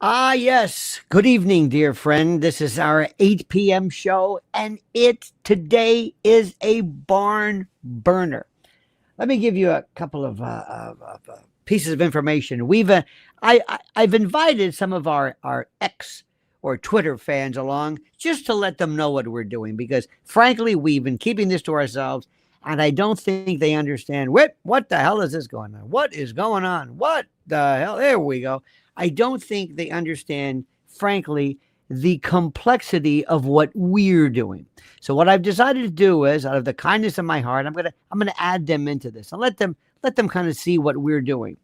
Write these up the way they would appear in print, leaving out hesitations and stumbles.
Yes. Good evening, dear friend. This is our 8 p.m. show, and it today is a barn burner. Let me give you a couple of pieces of information. I've invited some of our X or Twitter fans along just to let them know what we're doing because, frankly, we've been keeping this to ourselves, and I don't think they understand. What the hell is this going on? What is going on? What the hell? There we go. I don't think they understand, frankly, the complexity of what we're doing. So what I've decided to do is, out of the kindness of my heart, I'm gonna add them into this and let them kind of see what we're doing.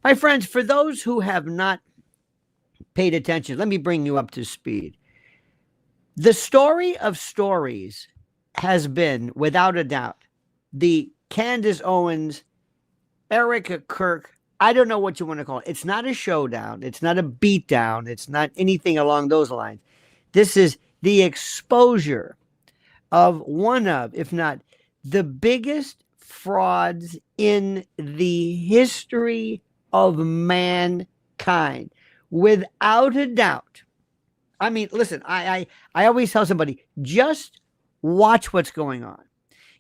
My friends, for those who have not paid attention, let me bring you up to speed. The story of stories has been, without a doubt, the Candace Owens, Erika Kirk. I don't know what you want to call it. It's not a showdown. It's not a beatdown. It's not anything along those lines. This is the exposure of one of, if not the biggest frauds in the history of mankind. Without a doubt. I mean, listen, I always tell somebody, just watch what's going on.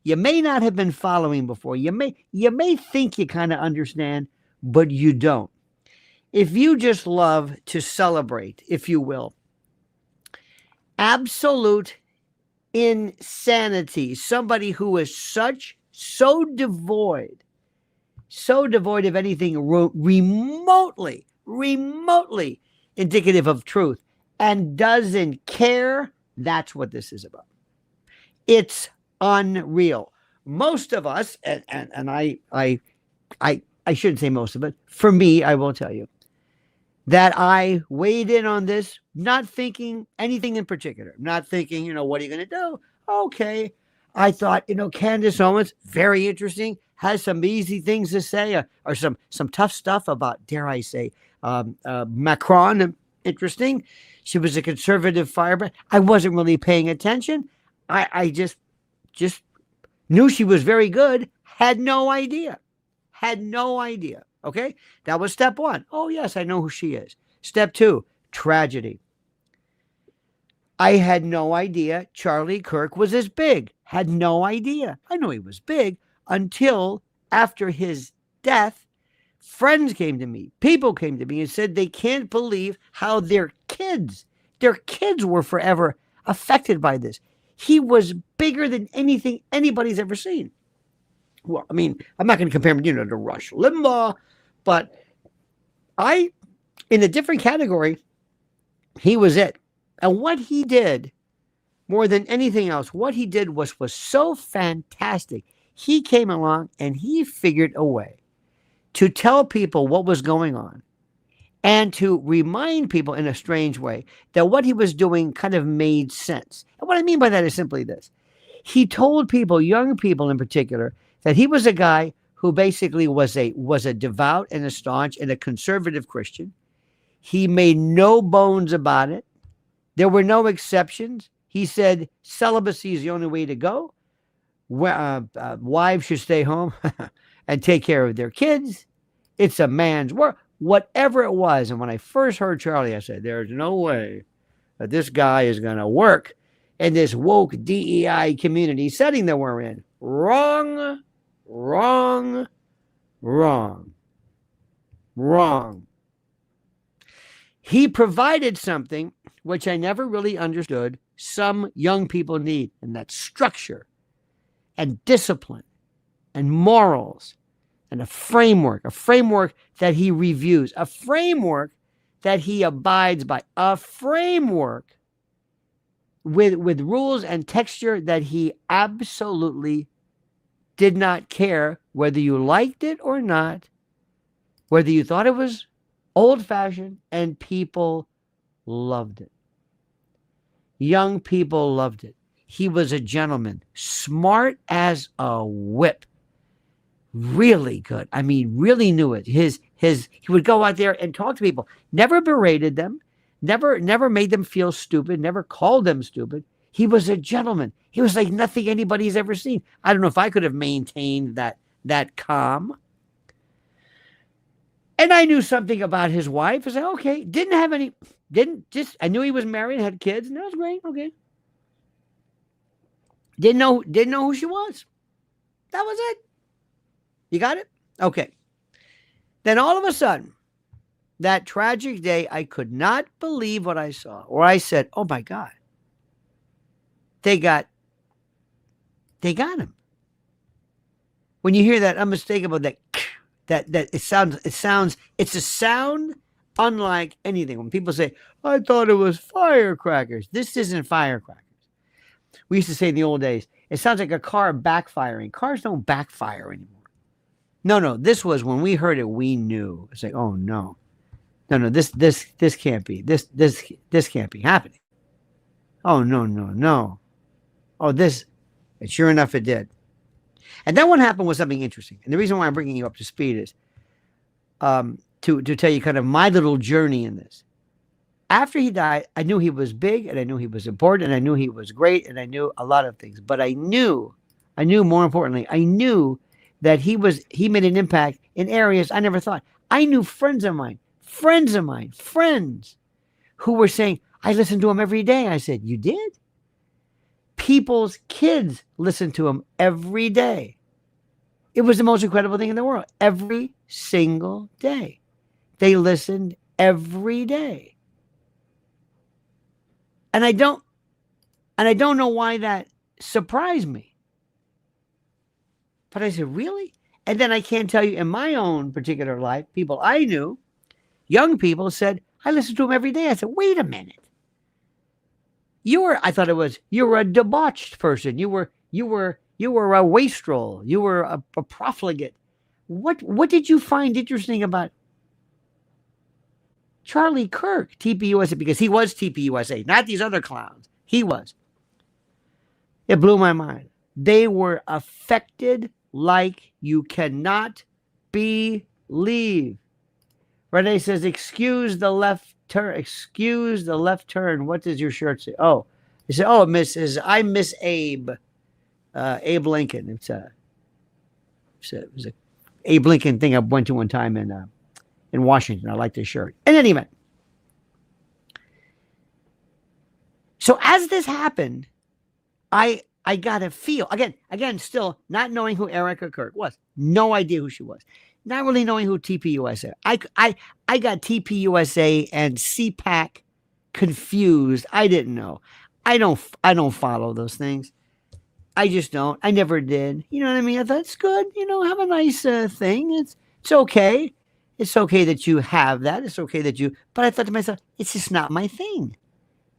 You may not have been following before. You may think you kind of understand, but you don't. If you just love to celebrate, if you will, absolute insanity, somebody who is so devoid of anything remotely indicative of truth and doesn't care, that's what this is about. It's unreal. Most of us, and I shouldn't say most of it. For me, I will tell you that I weighed in on this, not thinking anything in particular, not thinking, what are you going to do? Okay. I thought, Candace Owens, very interesting, has some easy things to say or some tough stuff about, dare I say, Macron, interesting. She was a conservative firebrand. I wasn't really paying attention. I just knew she was very good, had no idea. Okay, that was step one. Oh, yes, I know who she is. Step two, tragedy. I had no idea Charlie Kirk was as big. Had no idea. I know he was big until after his death, friends came to me, people came to me and said they can't believe how their kids were forever affected by this. He was bigger than anything anybody's ever seen. Well, I mean, I'm not going to compare him, to Rush Limbaugh, but in a different category, he was it. And what he did, more than anything else, what he did was so fantastic. He came along and he figured a way to tell people what was going on and to remind people in a strange way that what he was doing kind of made sense. And what I mean by that is simply this. He told people, young people in particular, that he was a guy who basically was a devout and a staunch and a conservative Christian. He made no bones about it. There were no exceptions. He said celibacy is the only way to go. Wives should stay home and take care of their kids. It's a man's work. Whatever it was. And when I first heard Charlie, I said, there's no way that this guy is going to work in this woke DEI community setting that we're in. Wrong. He provided something which I never really understood some young people need, and that's structure and discipline and morals and a framework that he reviews, a framework that he abides by, a framework with rules and texture that he absolutely did not care whether you liked it or not, whether you thought it was old-fashioned, and people loved it. Young people loved it. He was a gentleman, smart as a whip, really good. I mean, really knew it. He would go out there and talk to people, never berated them, never made them feel stupid, never called them stupid. He was a gentleman. He was like nothing anybody's ever seen. I don't know if I could have maintained that calm. And I knew something about his wife. I said, okay, I knew he was married, had kids, and that was great. Okay. Didn't know who she was. That was it. You got it? Okay. Then all of a sudden, that tragic day, I could not believe what I saw. Or I said, oh my God. They got him. When you hear that unmistakable it's a sound unlike anything. When people say, I thought it was firecrackers. This isn't firecrackers. We used to say in the old days, it sounds like a car backfiring. Cars don't backfire anymore. No. This was when we heard it, we knew. It's like, oh no. No, this can't be. This can't be happening. Oh no. Oh, this. And sure enough, it did. And then what happened was something interesting. And the reason why I'm bringing you up to speed is to tell you kind of my little journey in this. After he died, I knew he was big, and I knew he was important, and I knew he was great, and I knew a lot of things. But I knew more importantly, I knew that he made an impact in areas I never thought. I knew friends of mine, who were saying, I listened to him every day. I said, you did? People's kids listened to him every day. It was the most incredible thing in the world. Every single day. They listened every day. And I don't know why that surprised me. But I said, really? And then I can't tell you in my own particular life, people I knew, young people said, I listened to him every day. I said, wait a minute. You were a debauched person. You were a wastrel. You were a profligate. What did you find interesting about Charlie Kirk, TPUSA? Because he was TPUSA, not these other clowns. He was. It blew my mind. They were affected like you cannot believe. Renee says, excuse the left turn. What does your shirt say? Oh, it said, I miss Abe. Abe Lincoln. It was a Abe Lincoln thing I went to one time in Washington. I like this shirt. In any event. So as this happened, I got a feel. Again, still not knowing who Erika Kirk was. No idea who she was. Not really knowing who TPUSA. I got TPUSA and CPAC confused. I didn't know. I don't follow those things. I just don't. I never did. You know what I mean? I thought it's good. Have a nice thing. It's okay. It's okay that you have that. It's okay that you. But I thought to myself, it's just not my thing.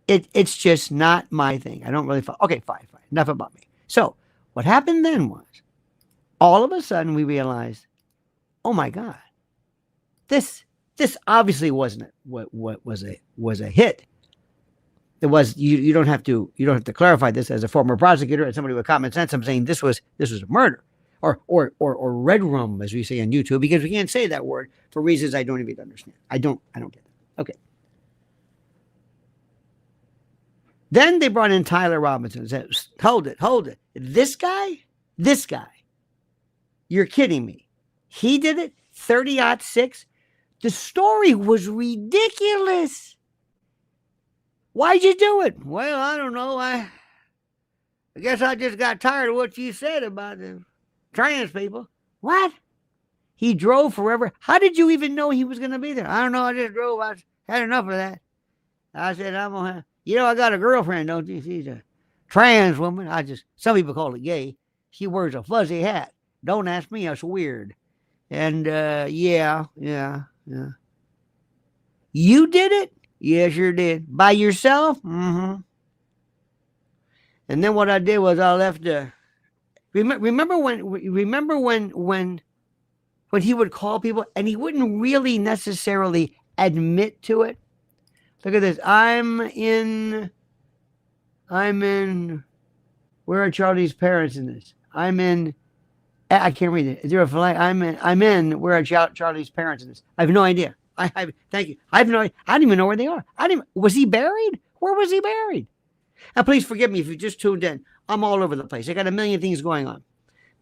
It's just not my thing. I don't really follow. Okay, fine. Enough about me. So what happened then was, all of a sudden we realized, oh my God, this obviously wasn't what was a hit. It was you don't have to clarify this as a former prosecutor and somebody with common sense. I'm saying this was a murder or red room, as we say on YouTube, because we can't say that word for reasons I don't even understand. I don't get that. Okay. Then they brought in Tyler Robinson and said, hold it. This guy, you're kidding me. He did it, 30-06. The story was ridiculous. Why'd you do it? Well, I don't know. I guess I just got tired of what you said about the trans people. What? He drove forever. How did you even know he was going to be there? I don't know. I just drove. I had enough of that. I said, I'm going to have... I got a girlfriend, don't you? She's a trans woman. Some people call it gay. She wears a fuzzy hat. Don't ask me. It's weird. And, yeah. You did it? Yeah, sure did. By yourself? Mm-hmm. And then what I did was I left remember when he would call people and he wouldn't really necessarily admit to it? Look at this. I'm in, where are Charlie's parents in this? I can't read it. Is there a flag? Where are Charlie's parents in this? I have no idea. Thank you. I have no idea. I don't even know where they are. Was he buried? Where was he buried? Now, please forgive me if you just tuned in. I'm all over the place. I got a million things going on.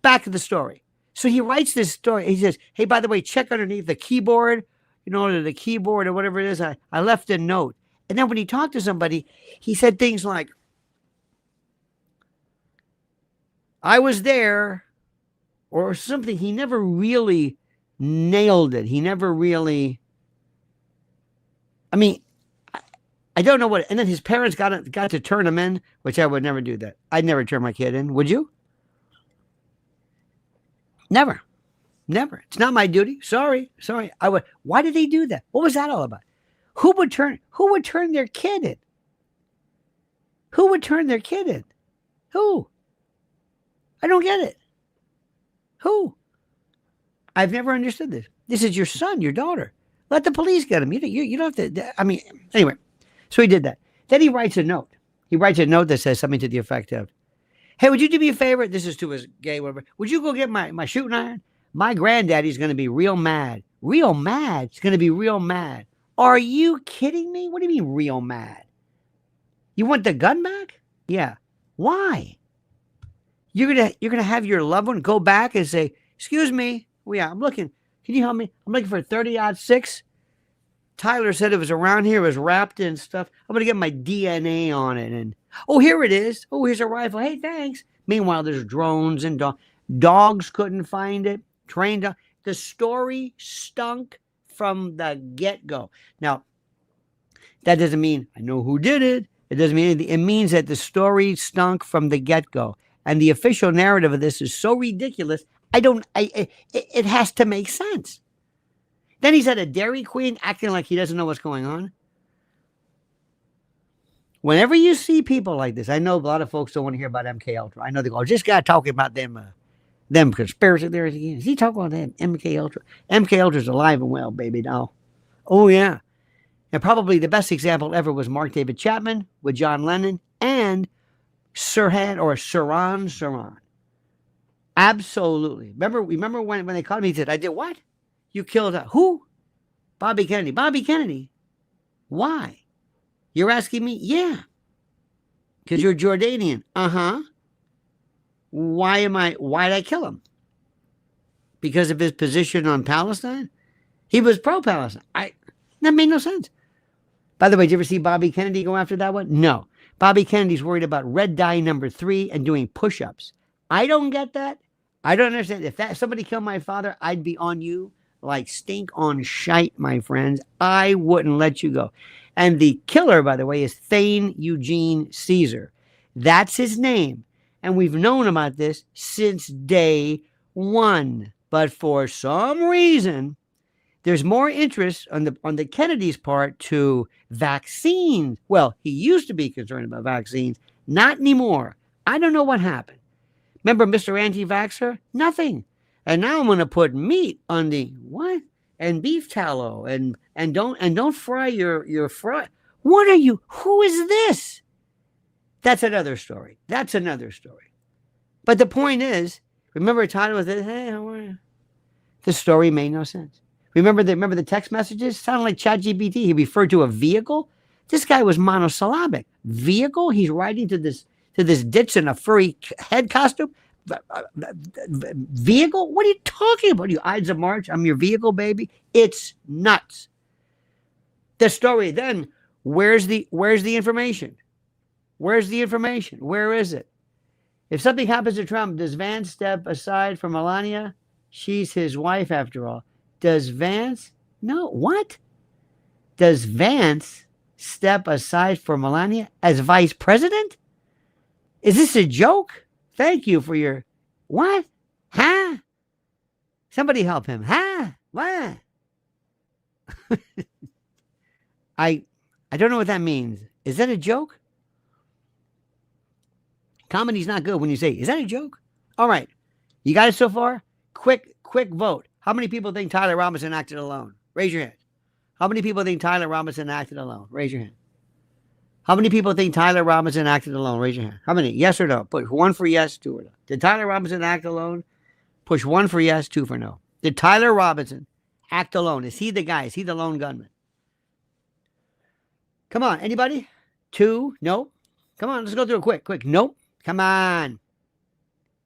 Back to the story. So he writes this story. He says, hey, by the way, check underneath the keyboard, the keyboard or whatever it is. I left a note. And then when he talked to somebody, he said things like, I was there, or something. He never really nailed it. He never really, I mean, I don't know what. And then his parents got to turn him in, which I would never do that. I'd never turn my kid in. Would you? Never. It's not my duty. Sorry. I would. Why did they do that? What was that all about? Who would turn their kid in? Who would turn their kid in? Who? I don't get it. Who? I've never understood this. This is your son, your daughter. Let the police get him. You don't have to. I mean, anyway. So he did that. Then he writes a note. He writes a note that says something to the effect of, hey, would you do me a favor? This is to his gay whatever. Would you go get my shooting iron? My granddaddy's going to be real mad. Real mad? He's going to be real mad. Are you kidding me? What do you mean real mad? You want the gun back? Yeah. Why? You're gonna have your loved one go back and say, excuse me. Well, yeah, I'm looking. Can you help me? I'm looking for 30-06. Tyler said it was around here. It was wrapped in stuff. I'm going to get my DNA on it. And, oh, here it is. Oh, here's a rifle. Hey, thanks. Meanwhile, there's drones and dogs couldn't find it. Trained dogs. The story stunk from the get-go. Now, that doesn't mean I know who did it. It doesn't mean anything. It means that the story stunk from the get-go. And the official narrative of this is so ridiculous, it has to make sense. Then he's at a Dairy Queen acting like he doesn't know what's going on. Whenever you see people like this, I know a lot of folks don't want to hear about MK Ultra. I know they go, this guy talking about them conspiracy theories again. Is he talking about them MK Ultra? MK Ultra's alive and well, baby doll. Oh yeah. And probably the best example ever was Mark David Chapman with John Lennon and Sirhan. Absolutely. Remember when they called me, he said, I did what? You killed who? Bobby Kennedy. Bobby Kennedy. Why? You're asking me? Yeah. Because you're Jordanian. Uh-huh. Why'd I kill him? Because of his position on Palestine? He was pro-Palestine. That made no sense. By the way, did you ever see Bobby Kennedy go after that one? No. Bobby Kennedy's worried about red dye number 3 and doing push-ups. I don't get that. I don't understand. If somebody killed my father, I'd be on you like stink on shite, my friends. I wouldn't let you go. And the killer, by the way, is Thane Eugene Caesar. That's his name. And we've known about this since day one. But for some reason, there's more interest on the Kennedy's part to vaccines. Well, he used to be concerned about vaccines. Not anymore. I don't know what happened. Remember Mr. Anti-Vaxxer? Nothing. And now I'm going to put meat on the what? And beef tallow and don't fry your fry. What are you? Who is this? That's another story. But the point is, remember Tyler was hey, how are you? The story made no sense. Remember the text messages? Sounded like ChatGPT. He referred to a vehicle. This guy was monosyllabic. Vehicle? He's riding to this ditch in a furry head costume. Vehicle? What are you talking about? You Ides of March? I'm your vehicle, baby. It's nuts. The story then. Where's the information? Where's the information? Where is it? If something happens to Trump, does Vance step aside for Melania? She's his wife after all. Does Vance? No. What? Does Vance step aside for Melania as vice president? Is this a joke? Thank you for your what? Huh? Somebody help him. Huh? What? I don't know what that means. Is that a joke? Comedy's not good when you say, is that a joke? All right. You got it so far? Quick vote. How many people think Tyler Robinson acted alone? Raise your hand. How many people think Tyler Robinson acted alone? Raise your hand. How many people think Tyler Robinson acted alone? Raise your hand. How many? Yes or no? Push 1 for yes, 2 for no. Did Tyler Robinson act alone? Push 1 for yes, 2 for no. Did Tyler Robinson act alone? Is he the guy? Is he the lone gunman? Come on. Anybody? 2? Nope. Come on. Let's go through it quick. Nope. Come on.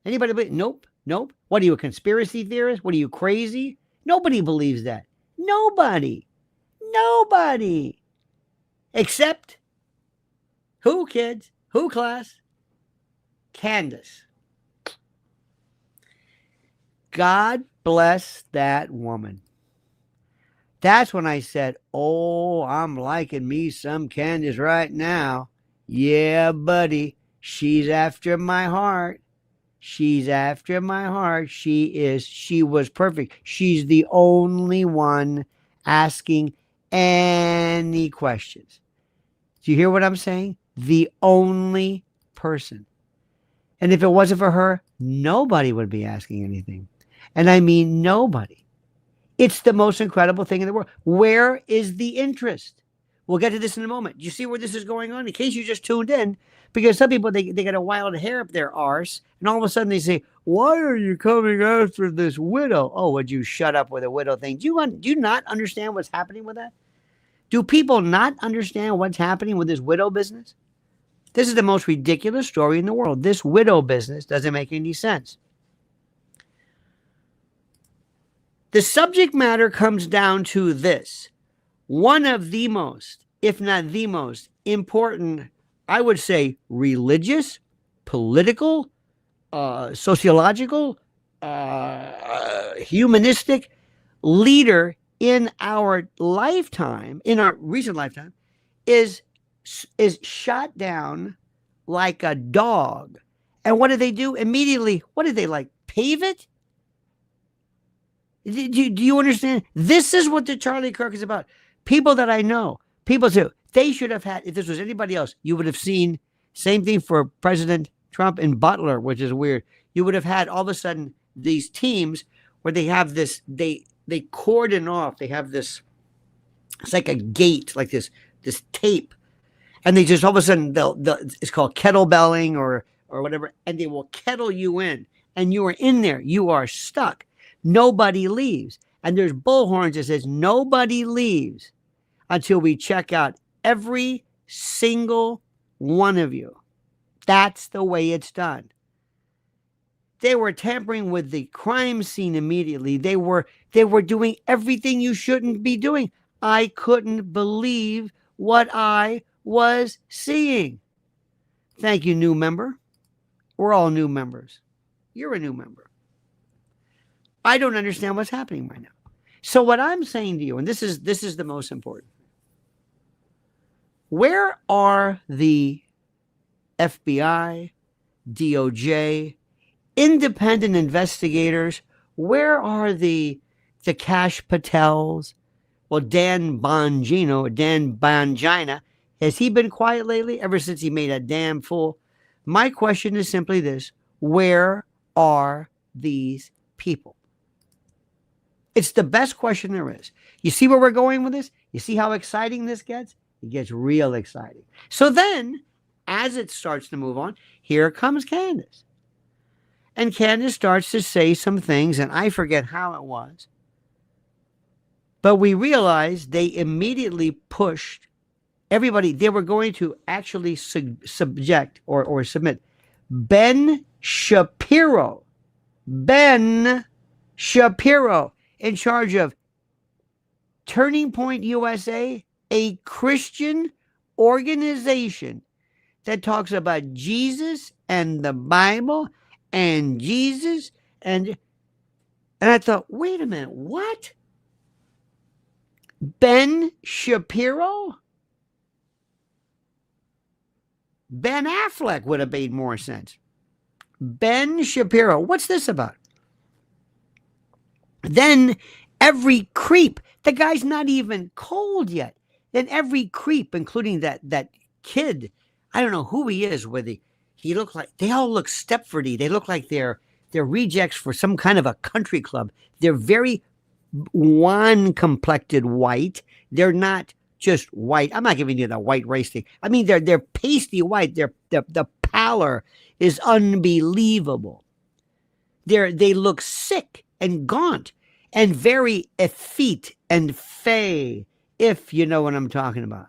Anybody? Nope. Nope. What are you, a conspiracy theorist? What are you, crazy? Nobody believes that. Nobody. Nobody. Except who, kids? Who, class? Candace. God bless that woman. That's when I said, oh, I'm liking me some Candace right now. Yeah, buddy. She's after my heart. She's after my heart. She was perfect. She's the only one asking any questions. Do you hear what I'm saying? The only person. And if it wasn't for her, nobody would be asking anything. And I mean nobody. It's the most incredible thing in the world. Where is the interest? We'll get to this in a moment. You see where this is going on? In case you just tuned in, because some people, they get a wild hair up their arse, and all of a sudden they say, why are you coming after this widow? Oh, would you shut up with a widow thing? Do you not understand what's happening with that? Do people not understand what's happening with this widow business? This is the most ridiculous story in the world. This widow business doesn't make any sense. The subject matter comes down to this. One of the most, if not the most important, I would say, religious, political, sociological, humanistic leader in our lifetime, in our recent lifetime, is shot down like a dog. And what did they do? Immediately, what did they like? Pave it? Do you understand? This is what the Charlie Kirk is about. People that I know, people say they should have had, if this was anybody else, you would have seen, same thing for President Trump and Butler, which is weird. You would have had all of a sudden these teams where they have this, they cordon off, they have this, it's like a gate, like this tape. And they just all of a sudden, it's called kettlebelling or whatever, and they will kettle you in. And you are in there. You are stuck. Nobody leaves. And there's bullhorns that says nobody leaves until we check out every single one of you. That's the way it's done. They were tampering with the crime scene immediately. They were doing everything you shouldn't be doing. I couldn't believe what I was seeing. Thank you, new member. We're all new members. You're a new member. I don't understand what's happening right now. So what I'm saying to you, and this is the most important. Where are the FBI, DOJ, independent investigators? Where are the Cash Patels? Well, Dan Bongina, has he been quiet lately? Ever since he made a damn fool? My question is simply this. Where are these people? It's the best question there is. You see where we're going with this? You see how exciting this gets? It gets real exciting. So then, as it starts to move on, here comes Candace. And Candace starts to say some things, and I forget how it was. But we realized they immediately pushed everybody. They were going to actually submit Ben Shapiro. Ben Shapiro, in charge of Turning Point USA, a Christian organization that talks about Jesus and the Bible and Jesus. And I thought, wait a minute, what? Ben Shapiro? Ben Affleck would have made more sense. Ben Shapiro, what's this about? Then every creep, the guy's not even cold yet. Then every creep, including that kid, I don't know who he is, he looked like, they all look Stepfordy. They look like they're rejects for some kind of a country club. They're very wan-complected white. They're not just white. I'm not giving you the white race thing. I mean, they're pasty white. The pallor is unbelievable. They look sick and gaunt and very effete and fey, if you know what I'm talking about.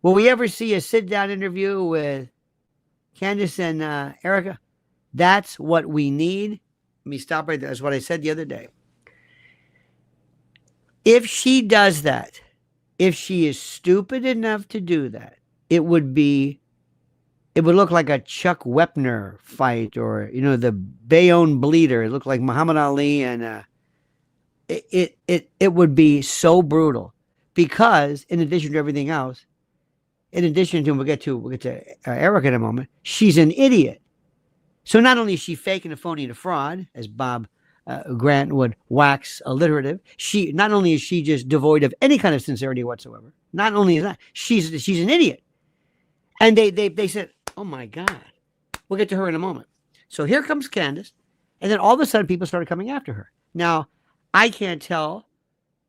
Will we ever see a sit-down interview with Candace and Erika? That's what we need. Let me stop right there. That's what I said the other day. If she does that, if she is stupid enough to do that, it would look like a Chuck Wepner fight, or the Bayonne Bleeder. It looked like Muhammad Ali, and it would be so brutal, because in addition to everything else, we'll get to Erika in a moment, she's an idiot. So not only is she faking a phony and a fraud, as Bob Grant would wax alliterative, not only is she just devoid of any kind of sincerity whatsoever, not only is that, she's an idiot. And they said, oh my God, we'll get to her in a moment. So here comes Candace, and then all of a sudden people started coming after her. Now, I can't tell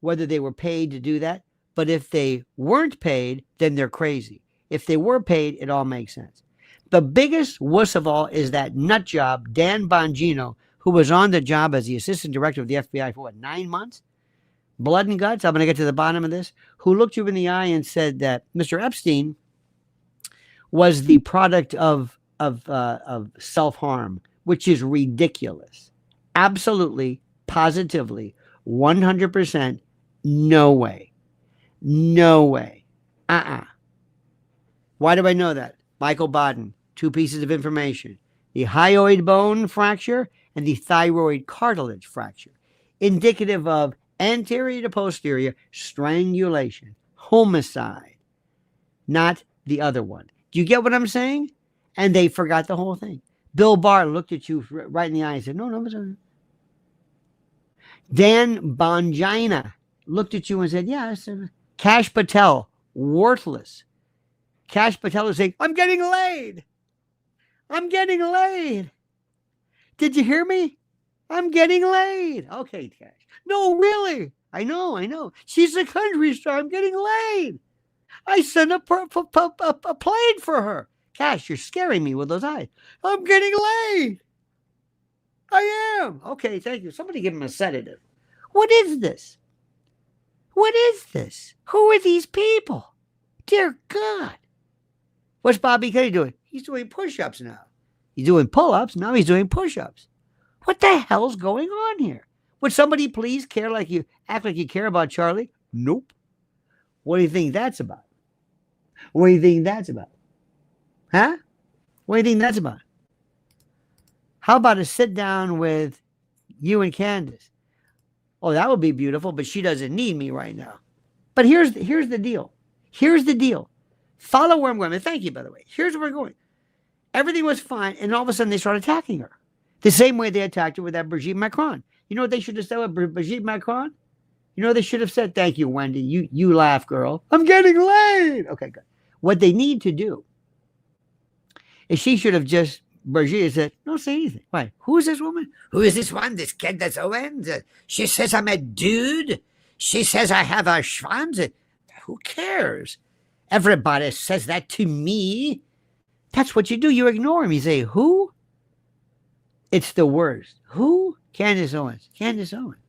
whether they were paid to do that, but if they weren't paid, then they're crazy. If they were paid, it all makes sense. The biggest wuss of all is that nut job, Dan Bongino, who was on the job as the assistant director of the FBI for 9 months? Blood and guts, I'm going to get to the bottom of this, who looked you in the eye and said that Mr. Epstein was the product of self-harm, which is ridiculous. Absolutely, positively, 100%, no way. No way. Why do I know that? Michael Baden, 2 pieces of information. The hyoid bone fracture and the thyroid cartilage fracture, indicative of anterior to posterior strangulation, homicide, not the other one. Do you get what I'm saying? And they forgot the whole thing. Bill Barr looked at you right in the eye and said, no. Dan Bongina looked at you and said, yes. Kash Patel, worthless. Kash Patel is saying, I'm getting laid. I'm getting laid. Did you hear me? I'm getting laid. Okay, Kash. No, really. I know. She's a country star. I'm getting laid. I sent a plane for her. Kash, you're scaring me with those eyes. I'm getting laid. I am. Okay, thank you. Somebody give him a sedative. What is this? What is this? Who are these people? Dear God. What's Bobby Kennedy doing? He's doing push-ups now. He's doing pull-ups. Now he's doing push-ups. What the hell's going on here? Would somebody please act like you care about Charlie? Nope. What do you think that's about? What do you think that's about? Huh? What do you think that's about? How about a sit down with you and Candace? Oh, that would be beautiful, but she doesn't need me right now. But here's the deal. Here's the deal. Follow where I'm going. And thank you, by the way. Here's where we're going. Everything was fine, and all of a sudden they started attacking her. The same way they attacked her with that Brigitte Macron. You know what they should have said with Brigitte Macron? You know what they should have said? Thank you, Wendy. You laugh, girl. I'm getting laid. Okay, good. What they need to do is she should have just, Brigitte said, don't say anything. Why? Who is this woman? Who is this one? This Candace Owens? She says I'm a dude. She says I have a schwanz. Who cares? Everybody says that to me. That's what you do. You ignore him. You say, who? It's the worst. Who? Candace Owens. Candace Owens.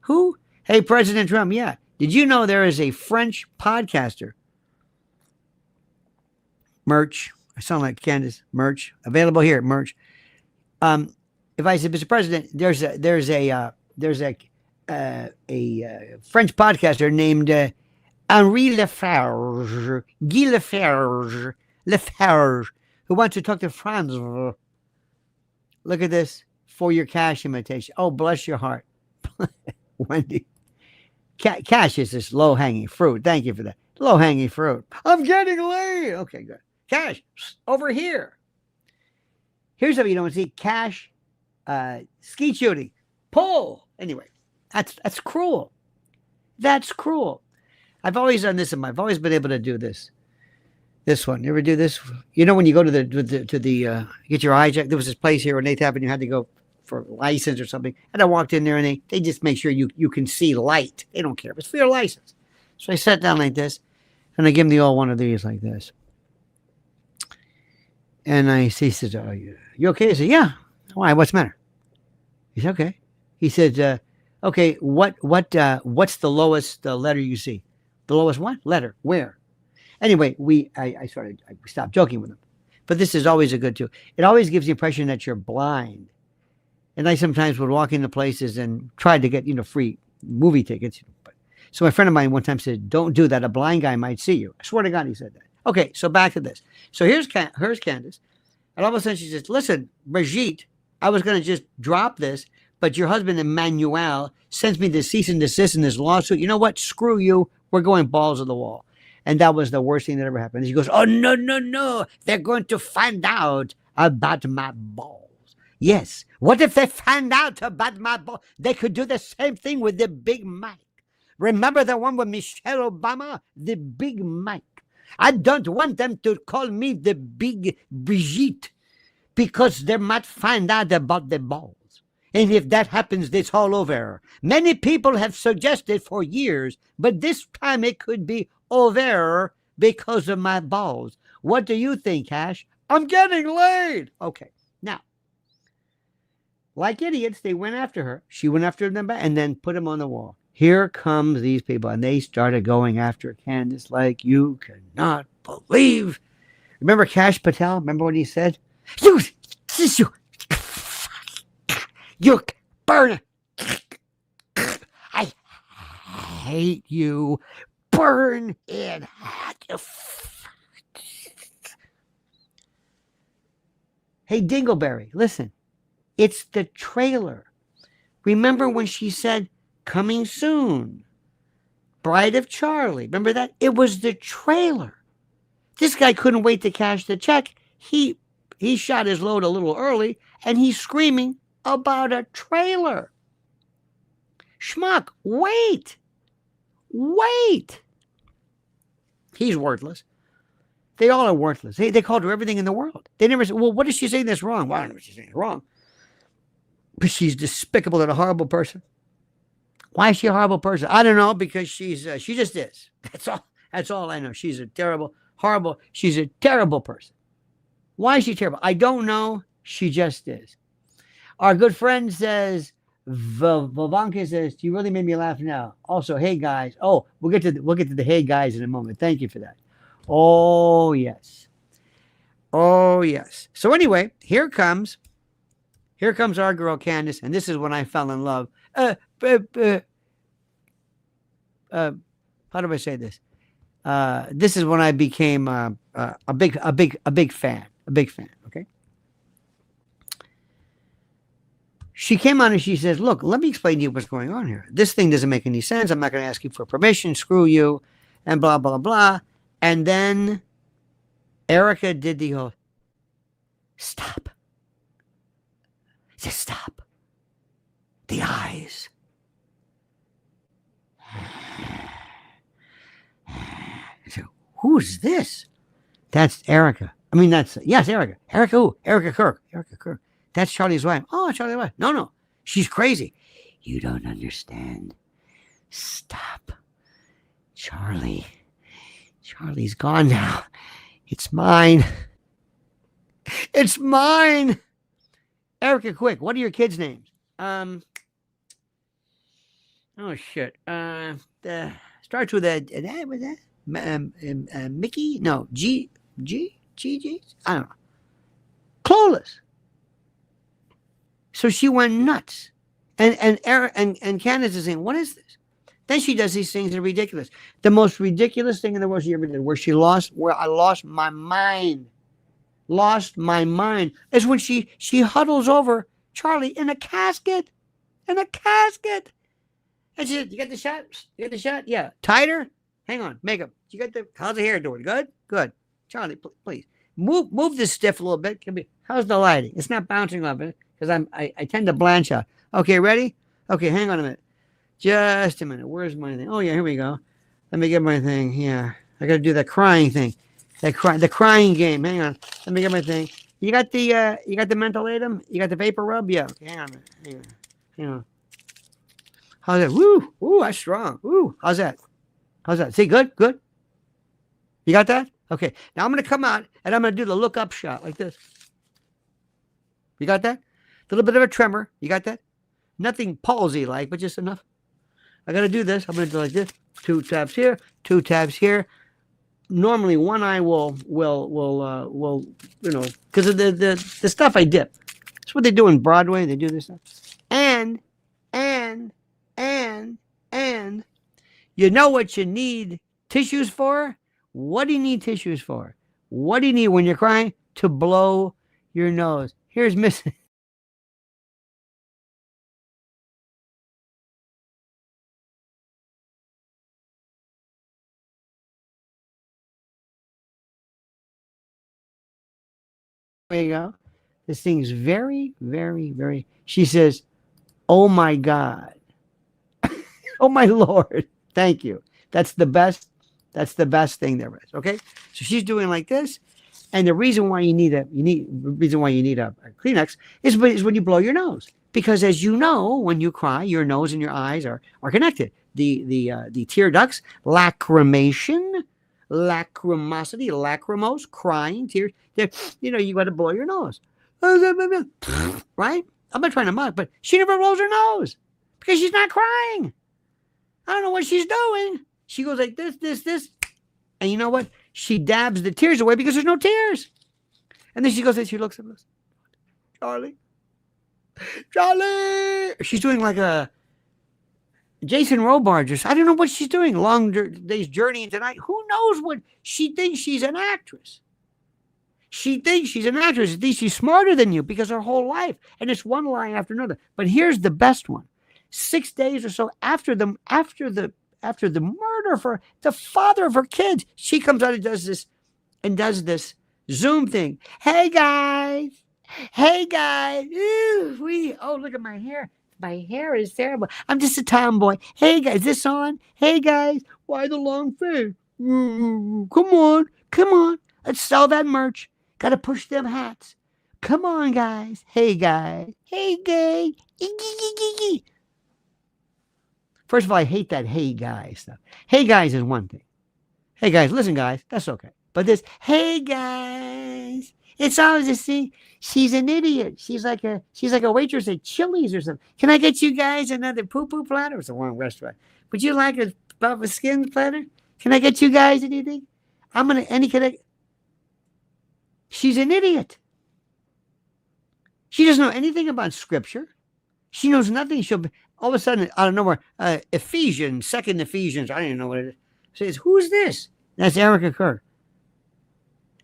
Who? Hey, President Trump, yeah. Did you know there is a French podcaster? Merch. I sound like Candace. Merch. Available here. Merch. If I said, Mr. President, there's a French podcaster named Henri Lafarge, Guy Lafarge, who wants to talk to France. Look at this for your Cash imitation. Oh, bless your heart. Wendy. Cash is this low-hanging fruit. Thank you for that. Low-hanging fruit. I'm getting laid. Okay, good. Cash, over here. Here's something you don't see. Cash, skeet shooting. Pull. Anyway, that's cruel. That's cruel. I've always done this, and I've always been able to do this. This one. You ever do this? You know when you go to the get your eye checked? There was this place here on 8th Avenue. You had to go for a license or something. And I walked in there, and they just make sure you can see light. They don't care. It's for your license. So I sat down like this, and I give him the old one of these like this. And he said, "Are you okay?" I said, "Yeah." Why? What's the matter? He said, "Okay." He said, "Okay, what's the lowest letter you see? The lowest what? Letter? Where?" Anyway, I stopped joking with him. But this is always a good too. It always gives the impression that you're blind. And I sometimes would walk into places and try to get, free movie tickets. But so my friend of mine one time said, don't do that. A blind guy might see you. I swear to God, he said that. Okay, so back to this. So here's Candace. And all of a sudden she says, listen, Brigitte, I was going to just drop this, but your husband, Emmanuel, sends me this cease and desist in this lawsuit. You know what? Screw you. We're going balls to the wall. And that was the worst thing that ever happened. And she goes, oh, no, no, no. They're going to find out about my balls. Yes. What if they find out about my balls? They could do the same thing with the Big Mike. Remember the one with Michelle Obama? The Big Mike. I don't want them to call me the Big Brigitte because they might find out about the balls. And if that happens, it's all over. Many people have suggested for years, but this time it could be over because of my balls. What do you think, Cash? I'm getting laid. Okay. Now, like idiots, they went after her. She went after them and then put them on the wall. Here comes these people, and they started going after Candace like you cannot believe. Remember Cash Patel? Remember what he said? You burn. I hate you. Burn in hell. Hey, Dingleberry, listen. It's the trailer. Remember when she said, coming soon, Bride of Charlie? Remember that? It was the trailer. This guy couldn't wait to cash the check. He shot his load a little early, and he's screaming about a trailer. Schmuck, wait. He's worthless. They all are worthless. They called her everything in the world. They never said, well, what is she saying that's wrong? Well, I don't know what she's saying is wrong. But she's despicable and a horrible person. Why is she a horrible person? I don't know, because she just is. That's all I know. She's a terrible person. Why is she terrible? I don't know. She just is. Our good friend says, Vovanka says, you really made me laugh now. Also, hey guys. Oh, we'll get to the hey guys in a moment. Thank you for that. Oh yes. So anyway, here comes our girl Candace, and this is when I fell in love. How do I say this? This is when I became a big fan. Okay. She came on and she says, look, let me explain to you what's going on here. This thing doesn't make any sense. I'm not going to ask you for permission. Screw you. And blah, blah, blah. And then Erika did the whole, stop. Just stop. The eyes. So, who's this? That's Erika. Yes, Erika. Erika who? Erika Kirk. That's Charlie's wife. Oh, Charlie's wife. No. She's crazy. You don't understand. Stop. Charlie's gone now. It's mine. Erika, quick. What are your kids' names? Oh, shit. Starts with a, Mickey? No, G? I don't know. Clueless. So she went nuts. And Candace is saying, what is this? Then she does these things that are ridiculous. The most ridiculous thing in the world she ever did, where I lost my mind. Is when she huddles over Charlie in a casket. And she said, you got the shot? Yeah. Tighter? Hang on. Makeup. How's the hair doing? Good. Charlie, please. Move this stiff a little bit. How's the lighting? It's not bouncing off it because I tend to blanch out. Okay, ready? Okay, hang on a minute. Just a minute. Where's my thing? Oh yeah, here we go. Let me get my thing. Yeah, I got to do that crying thing. The crying game. Hang on. Let me get my thing. You got the mentholatum? You got the vapor rub? Yeah. Okay, hang on a minute. Hang on. How's that? Woo, that's strong. Woo, how's that? See, good. You got that? Okay. Now I'm going to come out and I'm going to do the look up shot like this. You got that? A little bit of a tremor. You got that? Nothing palsy-like, but just enough. I got to do this. I'm going to do like this. 2 tabs here. 2 tabs here. Normally, one eye will because of the stuff I dip. That's what they do in Broadway. They do this stuff. And, and, you know what you need tissues for? What do you need tissues for? What do you need when you're crying? To blow your nose. Here's Miss. There you go. This thing's very, very, very. She says, "Oh my God, oh my Lord, thank you. That's the best. That's the best thing there is." Okay, so she's doing like this, and the reason why you need a Kleenex is when you blow your nose, because as you know, when you cry, your nose and your eyes are connected. The tear ducts, lacrimation, lacrimosity, lacrimose, crying, tears. You got to blow your nose, right? I'm not trying to mock, but she never blows her nose because she's not crying. I don't know what she's doing. She goes like this. And you know what? She dabs the tears away because there's no tears. And then she goes and she looks at us. Charlie. She's doing like a Jason Robards. I don't know what she's doing. Long day's journey into night. Who knows what? She thinks she's an actress. She thinks she's an actress. She thinks she's smarter than you because her whole life. And it's one lie after another. But here's the best one. 6 days or so after the murder for the father of her kids, she comes out and does this Zoom thing. Hey guys. Ooh, look at my hair. My hair is terrible. I'm just a tomboy. Hey guys, is this on? Hey guys, why the long face? Come on. Let's sell that merch. Got to push them hats. Come on, guys. Hey guys. First of all, I hate that hey guys stuff. Hey guys is one thing. Hey guys, listen guys, that's okay. But this hey guys, it's always a thing. She's an idiot. She's like a waitress at Chili's or something. Can I get you guys another poo-poo platter? It's a wrong restaurant. Would you like a Bubba Skins platter? Can I get you guys anything? She's an idiot. She doesn't know anything about scripture. She knows nothing. She'll be all of a sudden out of nowhere. Ephesians, second Ephesians. I don't even know what it is. Says, who's this? That's Erika Kirk.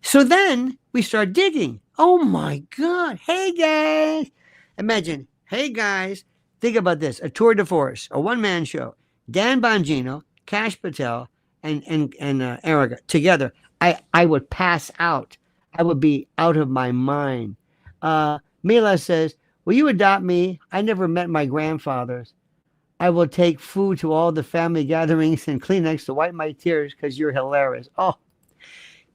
So then we start digging. Oh my God. Hey guys. Imagine, hey guys, think about this. A tour de force, a one-man show. Dan Bongino, Kash Patel, and Erika together. I would pass out. I would be out of my mind. Mila says, will you adopt me? I never met my grandfathers. I will take food to all the family gatherings and Kleenex to wipe my tears because you're hilarious. Oh,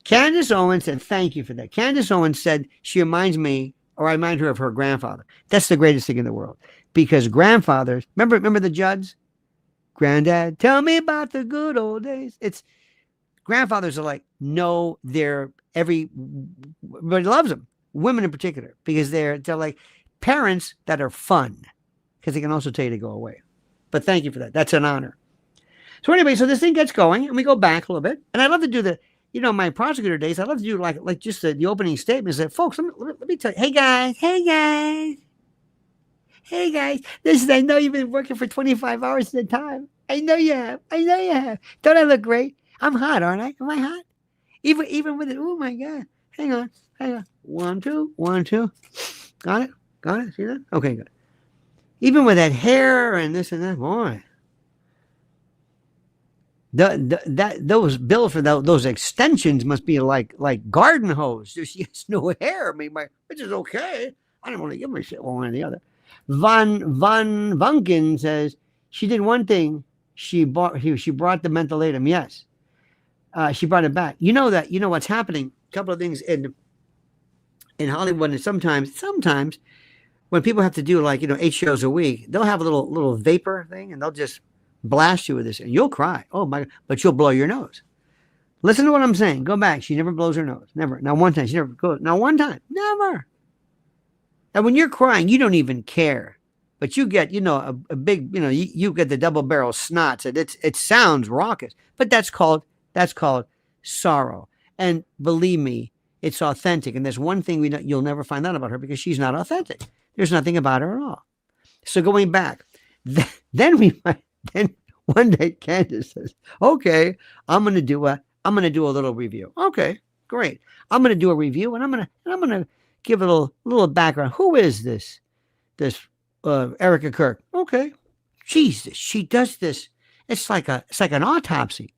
Candace Owens said, thank you for that. Candace Owens said she reminds me, or I remind her of her grandfather. That's the greatest thing in the world. Because grandfathers, remember the Judds? Granddad, tell me about the good old days. Grandfathers are like, no, everybody loves them. Women in particular, because they're like parents that are fun, because they can also tell you to go away. But thank you for that. That's an honor. So anyway, so this thing gets going, and we go back a little bit. And I love to do my prosecutor days. I love to do like just the opening statements that, folks, let me tell you, hey guys. I know you've been working for 25 hours at a time. I know you have. Don't I look great? I'm hot, aren't I? Am I hot? Even with it. Oh my God. Hang on. 1, 2. Got it? See that? Okay, good. Even with that hair and this and that, boy. Those bill for those extensions must be like garden hose. She has no hair. I mean, which is okay. I don't want to give my shit one or the other. Von Vunkin says she did one thing. She brought the mentolatum. Yes, she brought it back. You know what's happening. A couple of things in Hollywood, and sometimes when people have to do 8 shows a week, they'll have a little vapor thing, and they'll just blast you with this, and you'll cry. Oh my God! But you'll blow your nose. Listen to what I'm saying. Go back. She never blows her nose. Never. Not one time. She never goes. Not one time. Never. And when you're crying, you don't even care. But you get, a big, you get the double barrel snots, and it sounds raucous. But that's called sorrow. And believe me, it's authentic. And there's one thing you'll never find out about her, because she's not authentic. There's nothing about her at all. So going back, then one day Candace says, "Okay, I'm gonna do a little review." Okay, great. I'm gonna do a review, and I'm gonna give a little background. Who is this Erika Kirk? Okay, Jesus, she does this. It's like an autopsy.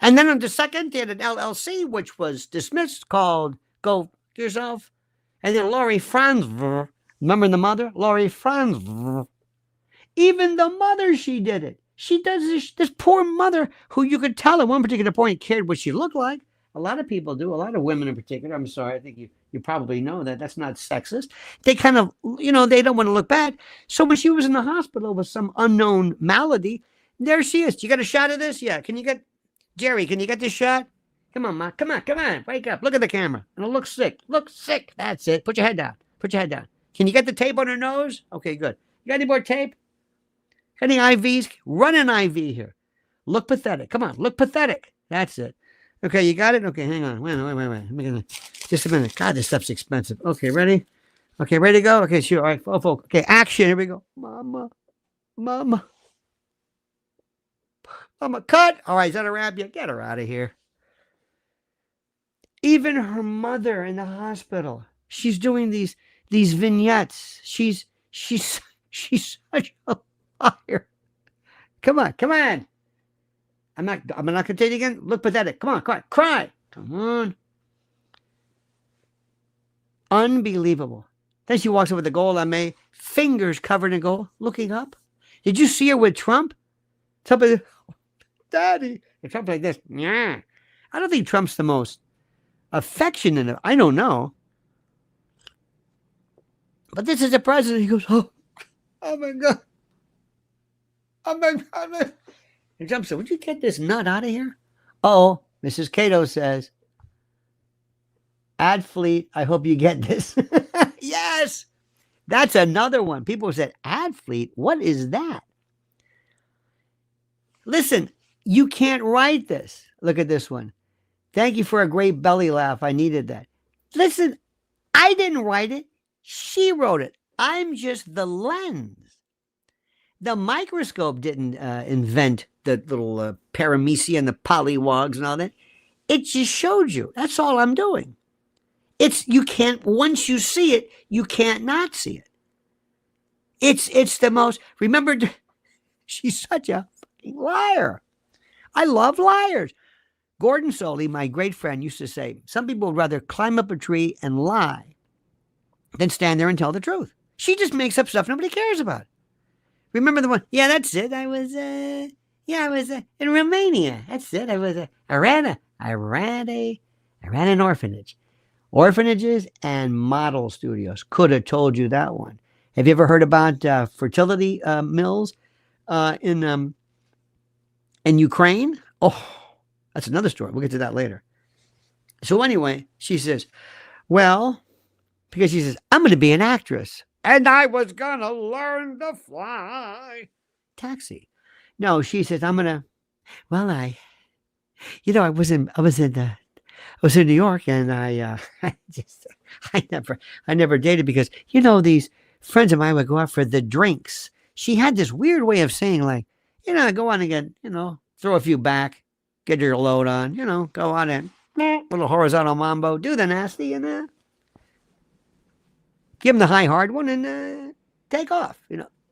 And then on the second, they had an LLC, which was dismissed, called Go Yourself. And then Laurie Franz, remember the mother? Laurie Franz. Even the mother, she did it. She does this poor mother who you could tell at one particular point cared what she looked like. A lot of people do, a lot of women in particular. I'm sorry, I think you probably know that. That's not sexist. They kind of, they don't want to look bad. So when she was in the hospital with some unknown malady, there she is. You got a shot of this? Yeah. Jerry, can you get this shot? Come on, Ma. Come on. Wake up. Look at the camera. And look sick. Look sick. That's it. Put your head down. Can you get the tape on her nose? Okay, good. You got any more tape? Any IVs? Run an IV here. Look pathetic. Come on. Look pathetic. That's it. Okay, you got it? Okay, hang on. Wait. Just a minute. God, this stuff's expensive. Okay, ready? Okay, ready to go? Okay, sure. All right. Okay, action. Here we go. Mama, cut. All right, is that a wrap? Yeah, get her out of here. Even her mother in the hospital, she's doing these vignettes. She's such a liar. Come on. I'm not gonna tell you again. Look pathetic. Come on, cry. Come on. Unbelievable. Then she walks over the gold on May, fingers covered in gold, looking up. Did you see her with Trump? Somebody, Daddy. And Trump like this. Yeah. I don't think Trump's the most affectionate. I don't know. But this is the president. He goes, oh my God. And Trump said, would you get this nut out of here? Oh, Mrs. Cato says, ad fleet, I hope you get this. Yes. That's another one. People said, ad fleet, what is that? Listen, you can't write this. Look at this one. Thank you for a great belly laugh. I needed that. Listen, I didn't write it. She wrote it. I'm just the lens. The microscope didn't invent the little paramecia and the polywogs and all that. It just showed you. That's all I'm doing. You can't, once you see it, you can't not see it. It's the most, remember, she's such a fucking liar. I love liars. Gordon Soley, my great friend, used to say, some people would rather climb up a tree and lie than stand there and tell the truth. She just makes up stuff nobody cares about. Remember the one? Yeah, that's it. I was in Romania. That's it. I ran an orphanage. Orphanages and model studios. Could have told you that one. Have you ever heard about fertility mills in Ukraine? Oh, that's another story. We'll get to that later. So anyway, she says, well, because she says, I'm going to be an actress. And I was going to learn to fly. Taxi. No, she says, I'm going to, well, I was in New York and I never dated because, these friends of mine would go out for the drinks. She had this weird way of saying like, go on and get, throw a few back, get your load on, go on and little horizontal mambo, do the nasty and give them the high hard one and take off,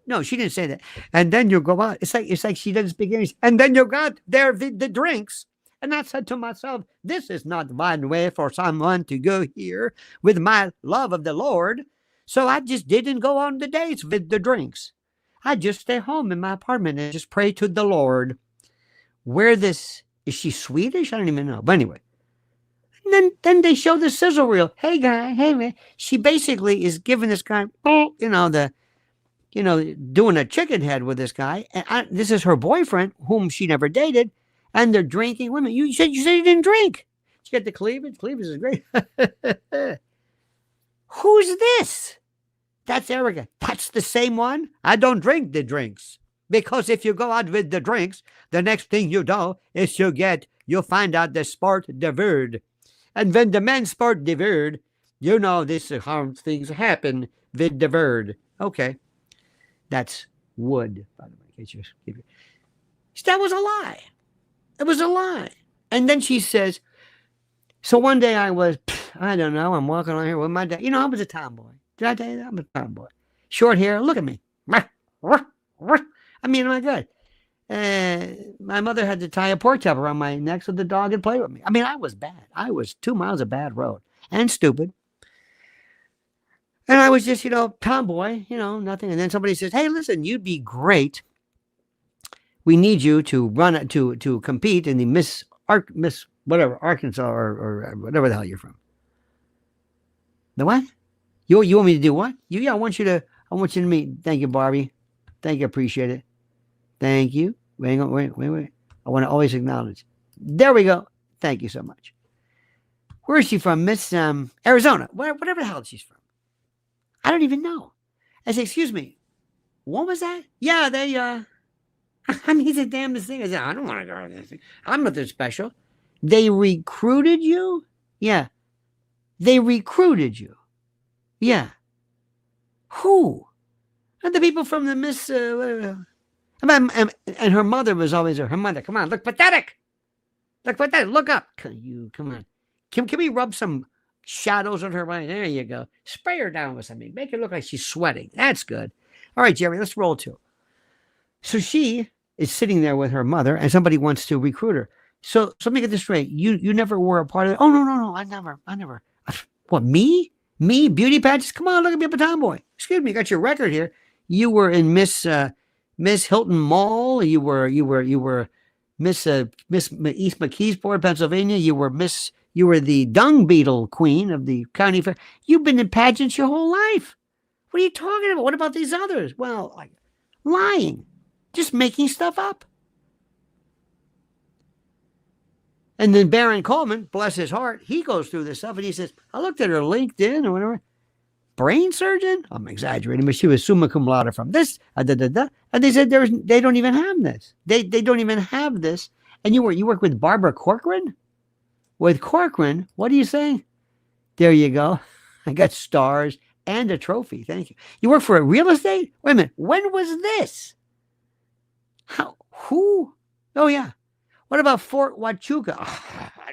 No, she didn't say that. And then you go out. It's like she doesn't speak English. And then you got there the drinks. And I said to myself, this is not one way for someone to go here with my love of the Lord. So I just didn't go on the dates with the drinks. I just stay home in my apartment and just pray to the Lord. Is she Swedish? I don't even know. But anyway. And then they show the sizzle reel. Hey, guy. Hey, man. She basically is giving this guy, doing a chicken head with this guy. And this is her boyfriend, whom she never dated. And they're drinking women. You said you didn't drink. Did you get the cleavage? Cleavage is great. Who's this? That's Erika. That's the same one. I don't drink the drinks. Because if you go out with the drinks, the next thing you know is you'll find out the sport de word. And when the men sport de word, this is how things happen. vid de verd. Okay. That's wood, by the way. That was a lie. It was a lie. And then she says, so one day I don't know, I'm walking along here with my dad. You know, I was a tomboy. Did I tell you that? I'm a tomboy. Short hair. Look at me. I mean, my God. My mother had to tie a pork chop around my neck so the dog could play with me. I mean, I was bad. I was 2 miles of bad road and stupid. And I was just, tomboy, nothing. And then somebody says, hey, listen, you'd be great. We need you to run to compete in the Miss whatever, Arkansas or whatever the hell you're from. The what? You want me to do what? I want you to meet. Thank you, Barbie. Thank you, appreciate it. Thank you. Wait. I want to always acknowledge. There we go. Thank you so much. Where is she from? Miss Arizona. Whatever the hell she's from. I don't even know. I say, excuse me, what was that? Yeah, they, I mean, he's the damnedest thing. I said, I don't want to go to this thing. I'm nothing special. They recruited you? Yeah. They recruited you. Yeah. Who? And the people from the Miss, and her mother was always her mother. Come on, look pathetic. Look pathetic. Look up. Come on. Can we rub some shadows on her mind? There you go. Spray her down with something. Make it look like she's sweating. That's good. All right, Jerry, let's roll to. So she is sitting there with her mother, and somebody wants to recruit her. So let me get this straight. You never were a part of it. Oh, no. I never. What, me? Me? Beauty pageants? Come on, look at me, I'm a tomboy. Excuse me, got your record here. You were in Miss Hilton Mall. You were Miss East McKeesport, Pennsylvania. You were the dung beetle queen of the county fair. You've been in pageants your whole life. What are you talking about? What about these others? Well, lying, just making stuff up. And then Baron Coleman, bless his heart, he goes through this stuff and he says, I looked at her LinkedIn or whatever. Brain surgeon? I'm exaggerating, but she was summa cum laude from this. And they said they don't even have this. They don't even have this. And you work with Barbara Corcoran? With Corcoran, what are you saying? There you go. I got stars and a trophy. Thank you. You work for a real estate? Wait a minute. When was this? How? Who? Oh, yeah. What about Fort Huachuca? Oh, I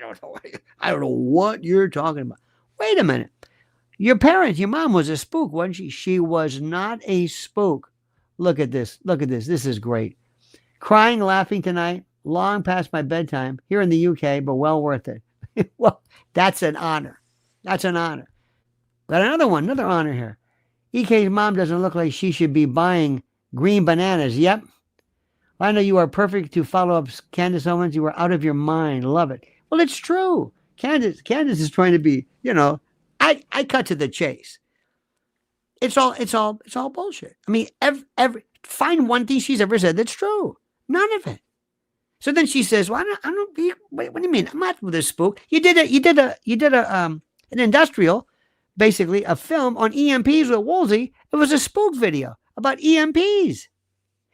don't know what you're talking about. Wait a minute. Your mom was a spook, wasn't she? She was not a spook. Look at this. This is great. Crying, laughing tonight, long past my bedtime, here in the UK, but well worth it. Well, that's an honor. Got another honor here. EK's mom doesn't look like she should be buying green bananas. Yep. I know you are perfect to follow up Candace Owens. You are out of your mind. Love it. Well, it's true. Candace is trying to be, I cut to the chase. It's all bullshit. I mean, find one thing she's ever said that's true. None of it. So then she says, "Well, I don't. What do you mean? I'm not with this spook. You did an industrial, basically a film on EMPs with Woolsey. It was a spook video about EMPs.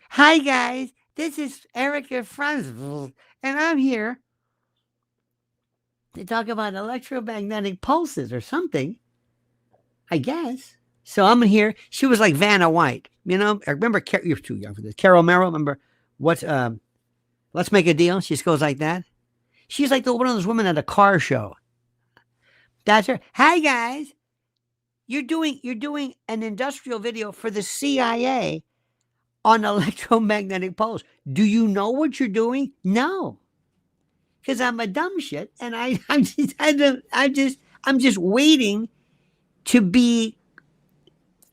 Hi guys, this is Erika Kirk, and I'm here to talk about electromagnetic pulses or something. I guess. So I'm here. She was like Vanna White. I remember. You're too young for this. Carol Merrill. Remember what? Let's Make a Deal. She goes like that. She's like one of those women at a car show. That's her. Hi guys, you're doing an industrial video for the CIA on electromagnetic pulse. Do you know what you're doing? No, because I'm a dumb shit, and I'm just waiting to be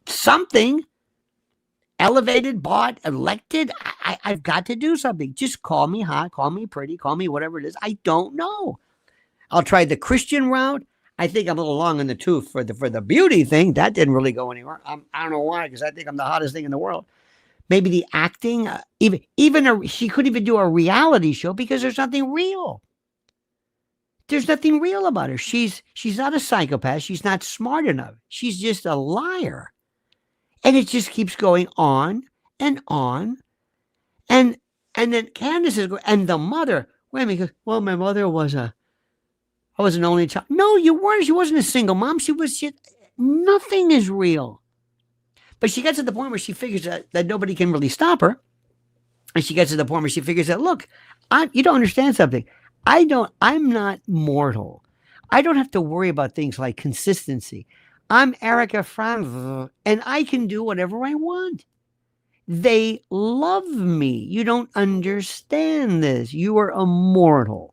something. Elevated, bought, elected. I've got to do something. Just call me hot, call me pretty, call me whatever it is. I don't know. I'll try the Christian route. I think I'm a little long in the tooth for the beauty thing. That didn't really go anywhere. I don't know why, because I think I'm the hottest thing in the world. Maybe the acting, she couldn't even do a reality show because there's nothing real. There's nothing real about her. She's not a psychopath. She's not smart enough. She's just a liar. And it just keeps going on and on. And then Candace is going, and the mother, wait a minute, goes, well, my mother I was an only child. No, you weren't. She wasn't a single mom. Nothing is real. But she gets to the point where she figures that nobody can really stop her. And she gets to the point where she figures out, look, you don't understand something. I'm not mortal. I don't have to worry about things like consistency. I'm Erika Franz, and I can do whatever I want. They love me. You don't understand this. You are immortal.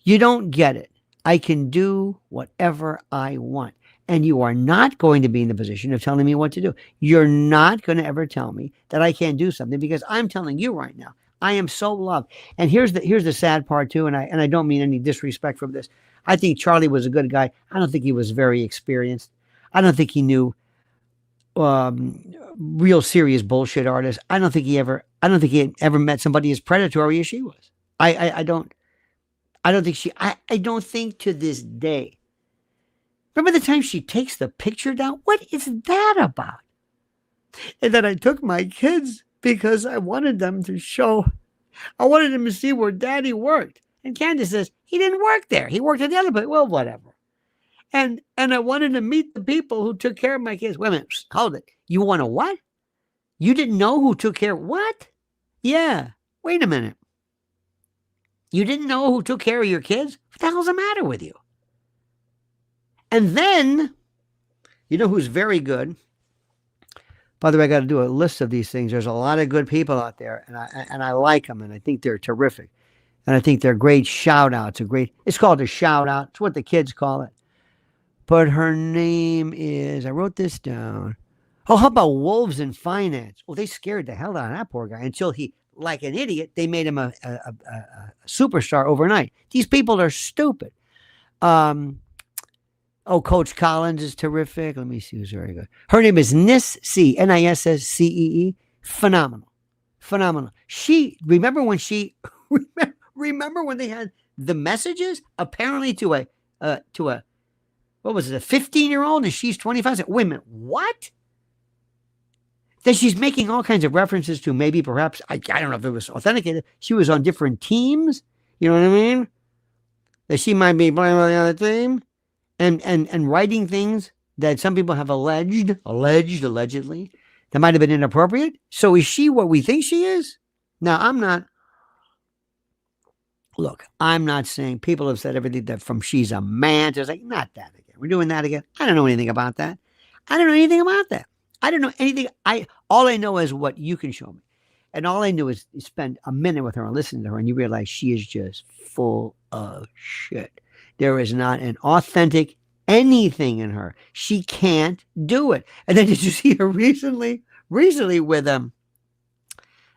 You don't get it. I can do whatever I want. And you are not going to be in the position of telling me what to do. You're not going to ever tell me that I can't do something because I'm telling you right now, I am so loved. And here's the sad part too, and I don't mean any disrespect from this. I think Charlie was a good guy. I don't think he was very experienced. I don't think he knew real serious bullshit artists. I don't think he ever met somebody as predatory as she was. I don't think to this day. Remember the time she takes the picture down? What is that about? And then I took my kids because I wanted them to see where Daddy worked. And Candace says, he didn't work there. He worked at the other place. Well, whatever. And I wanted to meet the people who took care of my kids. Wait a minute, hold it. You want to what? You didn't know who took care of what? Yeah, wait a minute. You didn't know who took care of your kids? What the hell's the matter with you? And then, you know who's very good? By the way, I got to do a list of these things. There's a lot of good people out there, and I like them, and I think they're terrific. And I think they're great shout-outs. It's called a shout-out. It's what the kids call it. But her name is, I wrote this down. Oh, how about Wolves in Finance? Well, they scared the hell out of that poor guy until he, like an idiot, they made him a superstar overnight. These people are stupid. Coach Collins is terrific. Let me see who's very good. Her name is Nisscee, Nisscee. Phenomenal. Remember when they had the messages apparently to a what was it, a 15-year-old, and she's 25? Wait a minute, what? That she's making all kinds of references to maybe perhaps, I don't know if it was authenticated, she was on different teams, you know what I mean? That she might be playing on the other team, and writing things that some people have allegedly, that might have been inappropriate. So is she what we think she is? Now, I'm not saying people have said everything that from she's a man to like, not that again. We're doing that again. I don't know anything about that. I don't know anything. All I know is what you can show me. And all I knew is spend a minute with her and listen to her, and you realize she is just full of shit. There is not an authentic anything in her. She can't do it. And then did you see her recently with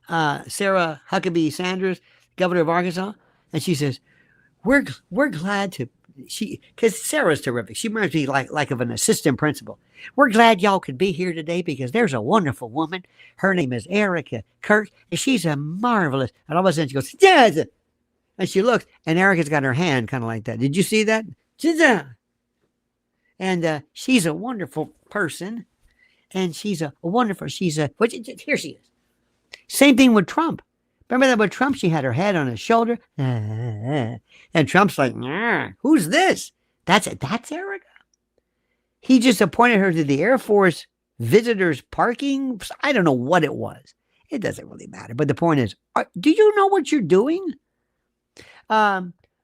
Sarah Huckabee Sanders, governor of Arkansas? And she says, we're glad to, because Sarah's terrific. She reminds me like of an assistant principal. We're glad y'all could be here today because there's a wonderful woman. Her name is Erika Kirk, and she's a marvelous. And all of a sudden she goes, yeah. And she looks, and Erika's got her hand kind of like that. Did you see that? And she's a wonderful person. And here she is. Same thing with Trump. Remember that with Trump? She had her head on his shoulder. And Trump's like, who's this? That's Erika. He just appointed her to the Air Force visitors parking. I don't know what it was. It doesn't really matter. But the point is, do you know what you're doing?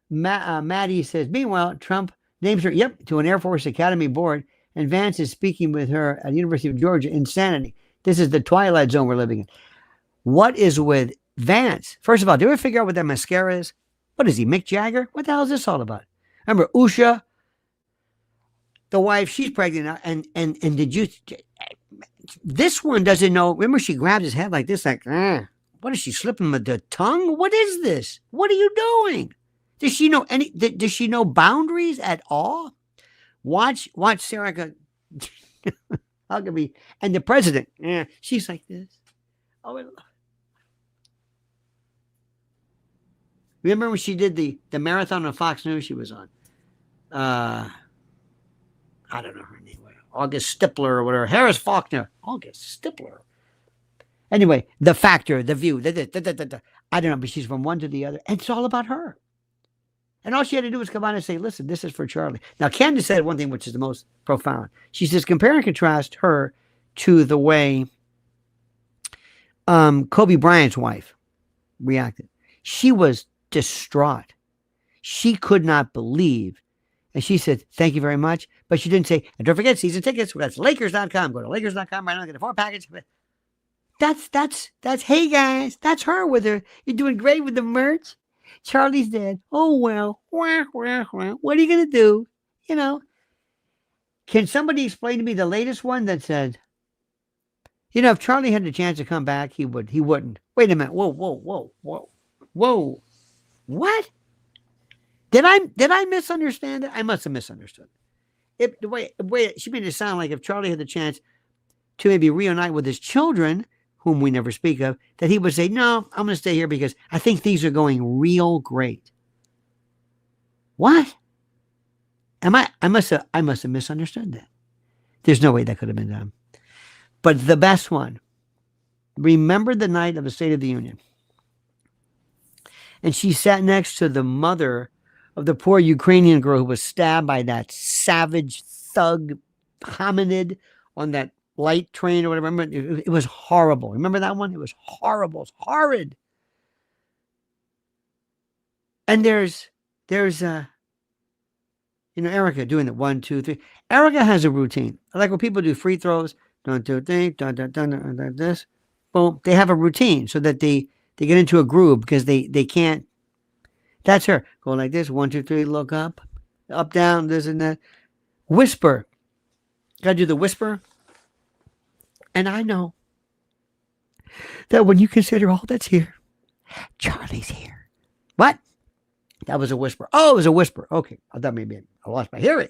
Maddie says, meanwhile, Trump names her, to an Air Force Academy board, and Vance is speaking with her at the University of Georgia. Insanity. This is the twilight zone we're living in. What is with Vance? First of all, do we figure out what that mascara is? What is he, Mick Jagger? What the hell is this all about? Remember, Usha, the wife, she's pregnant now, and did you, this one doesn't know, remember she grabbed his head like this, like, what is she, slipping with the tongue? What is this? What are you doing? Does she know boundaries at all? Watch Sarah Huckabee and the president. She's like this. Oh, remember when she did the marathon on Fox News she was on? I don't know her name. August Stippler or whatever. Harris Faulkner. August Stippler. Anyway, The Factor, The View. I don't know, but she's from one to the other. And it's all about her. And all she had to do was come on and say, listen, this is for Charlie. Now, Candace said one thing which is the most profound. She says, compare and contrast her to the way Kobe Bryant's wife reacted. She was distraught. She could not believe. And she said, thank you very much. But she didn't say, and don't forget season tickets. That's Lakers.com. Go to Lakers.com right now. Get a 4-package. That's, hey guys, that's her with her. You're doing great with the merch. Charlie's dead. Oh, well, what are you going to do? You know, can somebody explain to me the latest one that said, you know, if Charlie had the chance to come back, he wouldn't. Wait a minute. Whoa. What? Did I misunderstand it? I must have misunderstood. The way she made it sound like if Charlie had the chance to maybe reunite with his children, whom we never speak of, that he would say, no, I'm going to stay here because I think things are going real great. What? I must have misunderstood that. There's no way that could have been done. But the best one, remember the night of the State of the Union. And she sat next to the mother of the poor Ukrainian girl who was stabbed by that savage thug hominid on that light train or whatever. It was horrible. Remember that one? It was horrible. It's horrid. And there's Erika doing it 1, 2, 3. Erika has a routine. Like when people do free throws, don't do this, boom. They have a routine so that they get into a groove because they can't. That's her. Go like this, 1, 2, 3, look up, down, this and that. Whisper. Got to do the whisper. And I know that when you consider all that's here, Charlie's here. What? That was a whisper. Oh, it was a whisper. Okay. I thought maybe I lost my hearing.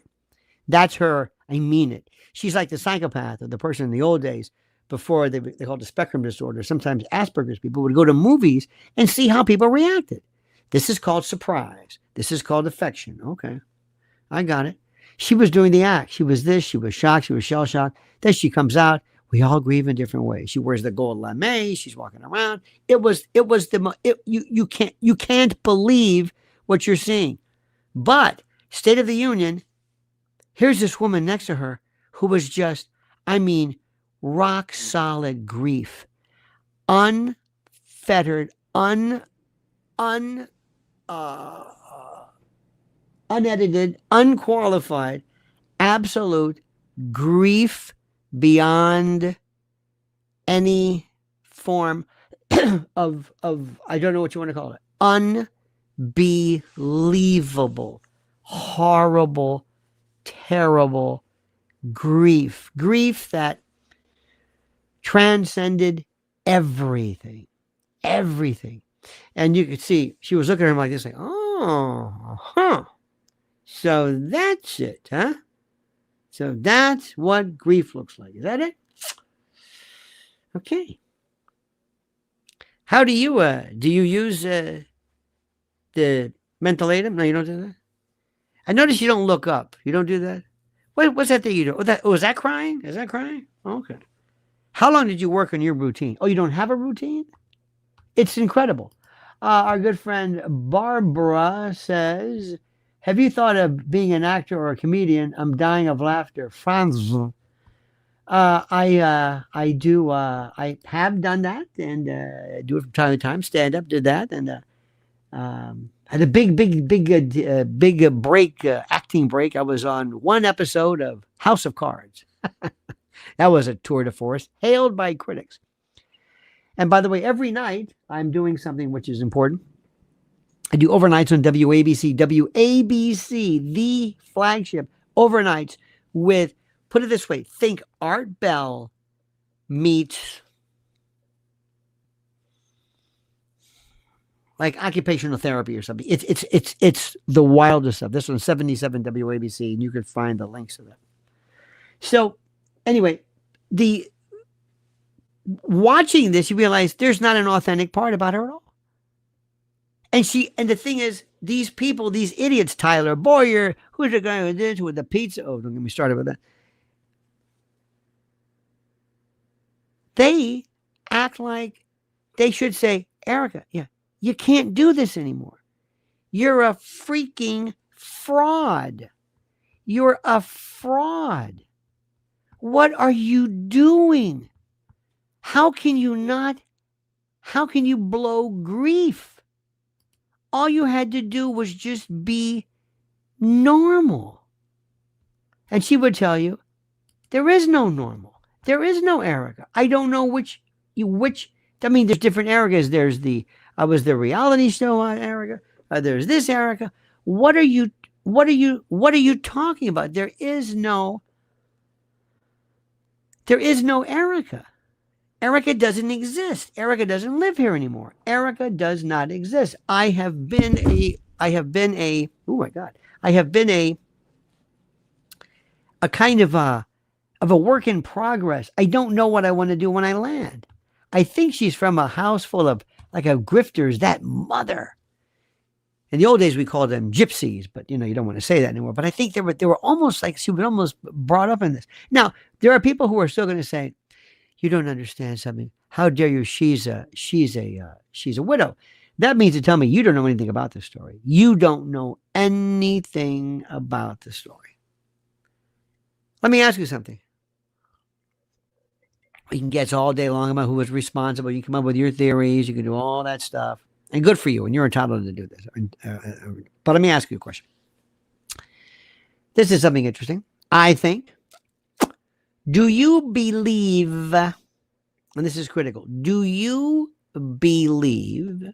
That's her. I mean it. She's like the psychopath or the person in the old days before they called it spectrum disorder. Sometimes Asperger's people would go to movies and see how people reacted. This is called surprise. This is called affection. Okay. I got it. She was doing the act. She was this. She was shocked. She was shell-shocked. Then she comes out. We all grieve in different ways. She wears the gold lame. She's walking around. You can't believe what you're seeing. But State of the Union, here's this woman next to her who was just, rock solid grief, unfettered, unedited, unqualified, absolute grief beyond any form of I don't know what you want to call it. Unbelievable, horrible, terrible grief that transcended everything. And you could see she was looking at him like this, like, so that's it, huh? So that's what grief looks like. Is that it? Okay. How do you use the mental aid? No, you don't do that. I notice you don't look up. You don't do that. What's that you do? Is that crying? Is that crying? Okay. How long did you work on your routine? Oh, you don't have a routine? It's incredible. Our good friend Barbara says, have you thought of being an actor or a comedian? I'm dying of laughter. Franz. I do. I have done that and do it from time to time. Stand up, did that, and had a big break, acting break. I was on one episode of House of Cards. That was a tour de force, hailed by critics. And by the way, every night I'm doing something which is important. I do overnights on WABC, the flagship overnights with, put it this way, think Art Bell meets like occupational therapy or something. It's the wildest stuff. This one's 77 WABC, and you can find the links to that. So anyway, watching this, you realize there's not an authentic part about her at all. And the thing is, these people, these idiots, Tyler Boyer, who's the guy who did with the pizza? Oh, don't get me started with that. They act like they should say, Erika, yeah, you can't do this anymore. You're a freaking fraud. You're a fraud. What are you doing? How can you blow grief? All you had to do was just be normal. And she would tell you, there is no normal. There is no Erika. I don't know which, I mean, there's different Erikas. There's the reality show on Erika. There's this Erika. What are you talking about? There is no Erika. Erika doesn't exist. Erika doesn't live here anymore. Erika does not exist. I have been oh my God. I have been a kind of a work in progress. I don't know what I want to do when I land. I think she's from a house full of grifters, that mother. In the old days, we called them gypsies, but you don't want to say that anymore. But I think they were almost like she was almost brought up in this. Now, there are people who are still going to say, you don't understand something. How dare you? She's a widow. That means to tell me you don't know anything about the story. You don't know anything about the story. Let me ask you something. You can guess all day long about who was responsible. You can come up with your theories. You can do all that stuff. And good for you. And you're entitled to do this. But let me ask you a question. This is something interesting, I think. Do you believe, and this is critical, do you believe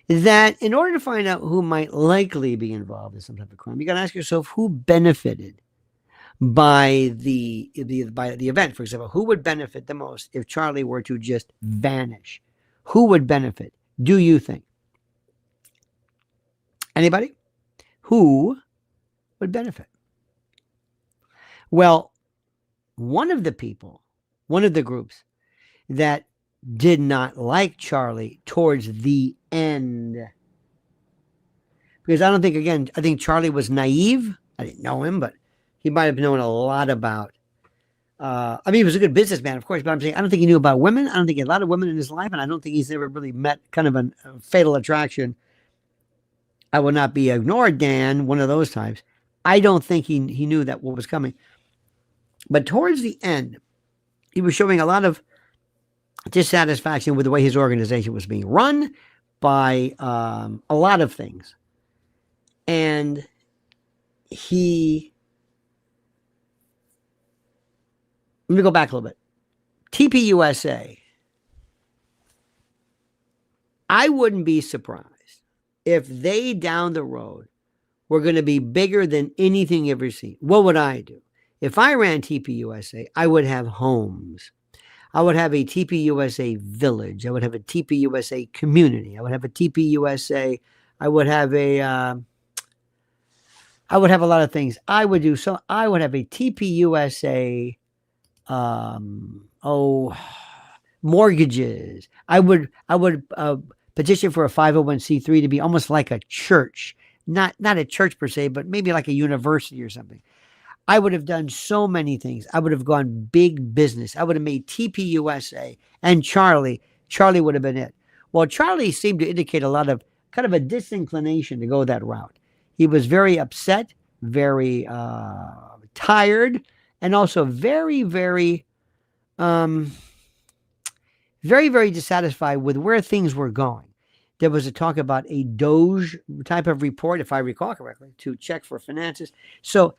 that in order to find out who might likely be involved in some type of crime, you got to ask yourself who benefited by the event? For example, who would benefit the most if Charlie were to just vanish? Who would benefit? Do you think? Anybody? Who would benefit? Well, one of the groups that did not like Charlie towards the end, because I think Charlie was naive. I didn't know him, but he might have known a lot about, he was a good businessman, of course, but I'm saying I don't think he knew about women. I don't think he had a lot of women in his life, and I don't think he's ever really met kind of a fatal attraction. I will not be ignored, Dan, one of those types. I don't think he knew that what was coming. But towards the end, he was showing a lot of dissatisfaction with the way his organization was being run by a lot of things. And let me go back a little bit. TPUSA, I wouldn't be surprised if they down the road were going to be bigger than anything you've ever seen. What would I do? If I ran TPUSA, I would have homes. I would have a TPUSA village. I would have a TPUSA community. I would have a TPUSA. I would have a lot of things. I would have a TPUSA, mortgages. I would petition for a 501c3 to be almost like a church. Not a church per se, but maybe like a university or something. I would have done so many things. I would have gone big business. I would have made TPUSA and Charlie would have been it. Well, Charlie seemed to indicate a lot of kind of a disinclination to go that route. He was very upset, very tired, and also very, very, very, very dissatisfied with where things were going. There was a talk about a Doge type of report, if I recall correctly, to check for finances. So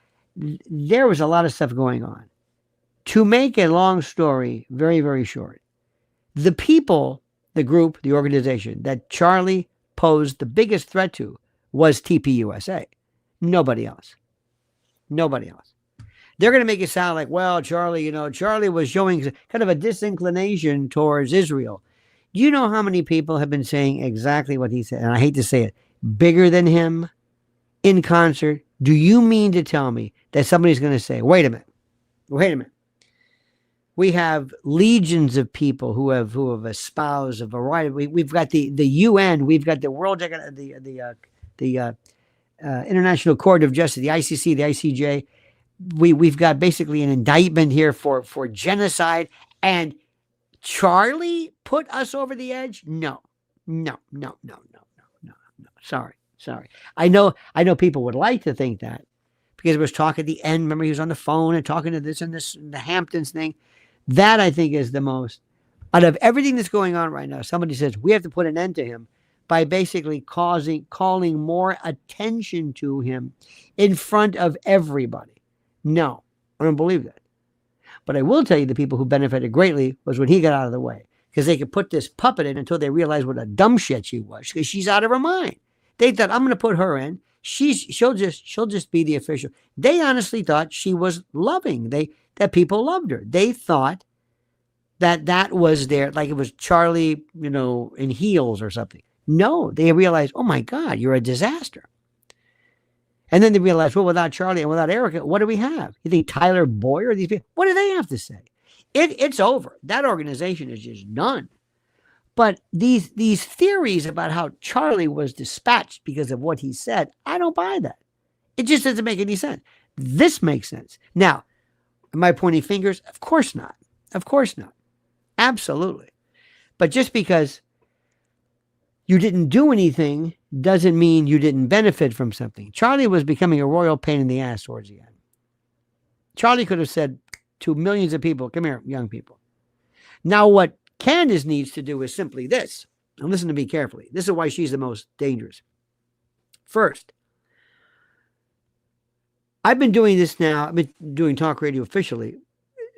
there was a lot of stuff going on. To make a long story very, very short, the people, the group, the organization that Charlie posed the biggest threat to was TPUSA. Nobody else. Nobody else. They're going to make it sound like, well, Charlie was showing kind of a disinclination towards Israel. Do you know how many people have been saying exactly what he said? And I hate to say it, bigger than him, in concert. Do you mean to tell me that somebody's going to say, wait a minute. We have legions of people who have espoused a variety. We've got the UN, we've got the World, the International Court of Justice, the ICC, the ICJ. We've got basically an indictment here for genocide, and Charlie put us over the edge? No. Sorry. I know people would like to think that, because it was talk at the end. Remember, he was on the phone and talking to this and this, and the Hamptons thing. That, I think, is the most, out of everything that's going on right now, somebody says we have to put an end to him by basically calling more attention to him in front of everybody. No, I don't believe that. But I will tell you the people who benefited greatly was when he got out of the way, because they could put this puppet in until they realized what a dumb shit she was, because she's out of her mind. They thought, I'm going to put her in. She'll just be the official. They honestly thought she was loving. That people loved her. They thought that was there, like it was Charlie, in heels or something. No, they realized, oh my God, you're a disaster. And then they realized, well, without Charlie and without Erika, what do we have? You think Tyler Boyer, these people, what do they have to say? It's over. That organization is just done. But these theories about how Charlie was dispatched because of what he said, I don't buy that. It just doesn't make any sense. This makes sense. Now, am I pointing fingers? Of course not. Of course not. Absolutely. But just because you didn't do anything doesn't mean you didn't benefit from something. Charlie was becoming a royal pain in the ass towards the end. Charlie could have said to millions of people, come here, young people. Now what Candace needs to do is simply this. And listen to me carefully. This is why she's the most dangerous. First, I've been doing this now. I've been doing talk radio officially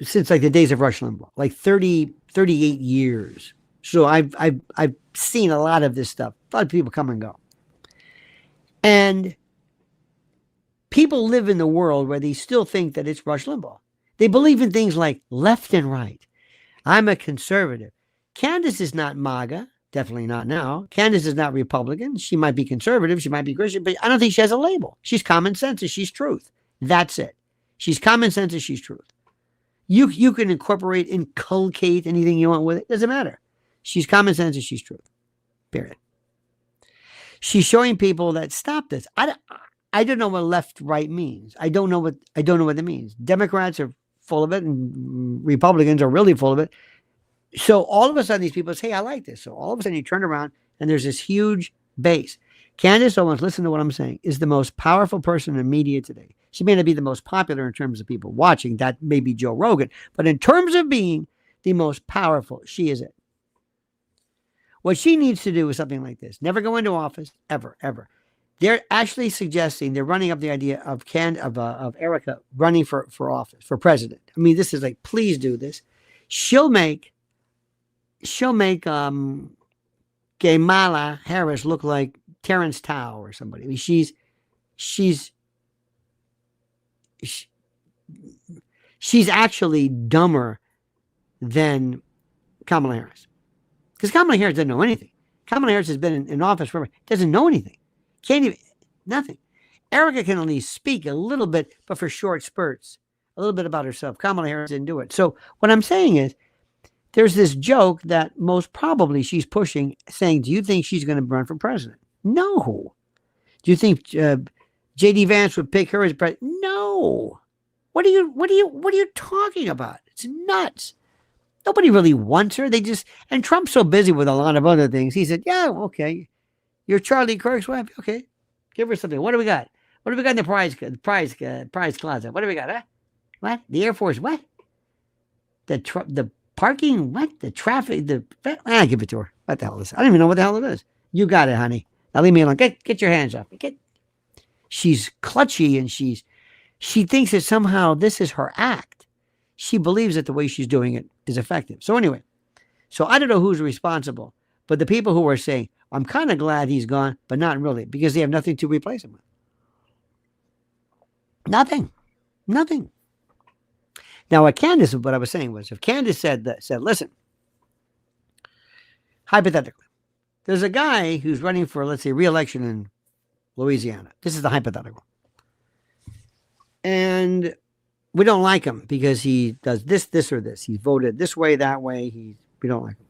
since like the days of Rush Limbaugh, like 38 years. So I've seen a lot of this stuff. A lot of people come and go. And people live in the world where they still think that it's Rush Limbaugh. They believe in things like left and right. I'm a conservative. Candace is not MAGA. Definitely not now. Candace is not Republican. She might be conservative. She might be Christian. But I don't think she has a label. She's common sense and she's truth. That's it. She's common sense and she's truth. You can inculcate anything you want with it. Doesn't matter. She's common sense and she's truth. Period. She's showing people that stop this. I don't know what left-right means. I don't know what it means. Democrats are full of it, and Republicans are really full of it. So all of a sudden, these people say, "Hey, I like this." So all of a sudden, you turn around, and there's this huge base. Candace Owens, listen to what I'm saying, is the most powerful person in media today. She may not be the most popular in terms of people watching. That may be Joe Rogan, but in terms of being the most powerful, she is it. What she needs to do is something like this. Never go into office, ever, ever. They're actually suggesting, they're running up the idea of Erika running for office, for president. I mean, this is like, please do this. She'll make Kamala Harris look like Terrence Tao or somebody. I mean, she's actually dumber than Kamala Harris. Because Kamala Harris doesn't know anything. Kamala Harris has been in office forever. Doesn't know anything. Can't even, nothing. Erika can at least speak a little bit, but for short spurts. A little bit about herself. Kamala Harris didn't do it. So what I'm saying is, there's this joke that most probably she's pushing, saying, do you think she's going to run for president? No. Do you think J.D. Vance would pick her as president? No. What are you talking about? It's nuts. Nobody really wants her. And Trump's so busy with a lot of other things. He said, yeah, okay. You're Charlie Kirk's wife. Okay. Give her something. What do we got? What do we got in the prize closet? What do we got? Huh? What? The Air Force? What? The parking? What? The traffic? I give it to her. What the hell is it? I don't even know what the hell it is. You got it, honey. Now leave me alone. Get your hands off. She's clutchy and she thinks that somehow this is her act. She believes that the way she's doing it is effective. So anyway, I don't know who's responsible, but the people who are saying, I'm kind of glad he's gone, but not really, because they have nothing to replace him with. Nothing. Now, what I was saying was, if Candace said, listen, hypothetically, there's a guy who's running for, let's say, re-election in Louisiana. This is the hypothetical. And we don't like him because he does this, or this. He's voted this way, that way. We don't like him.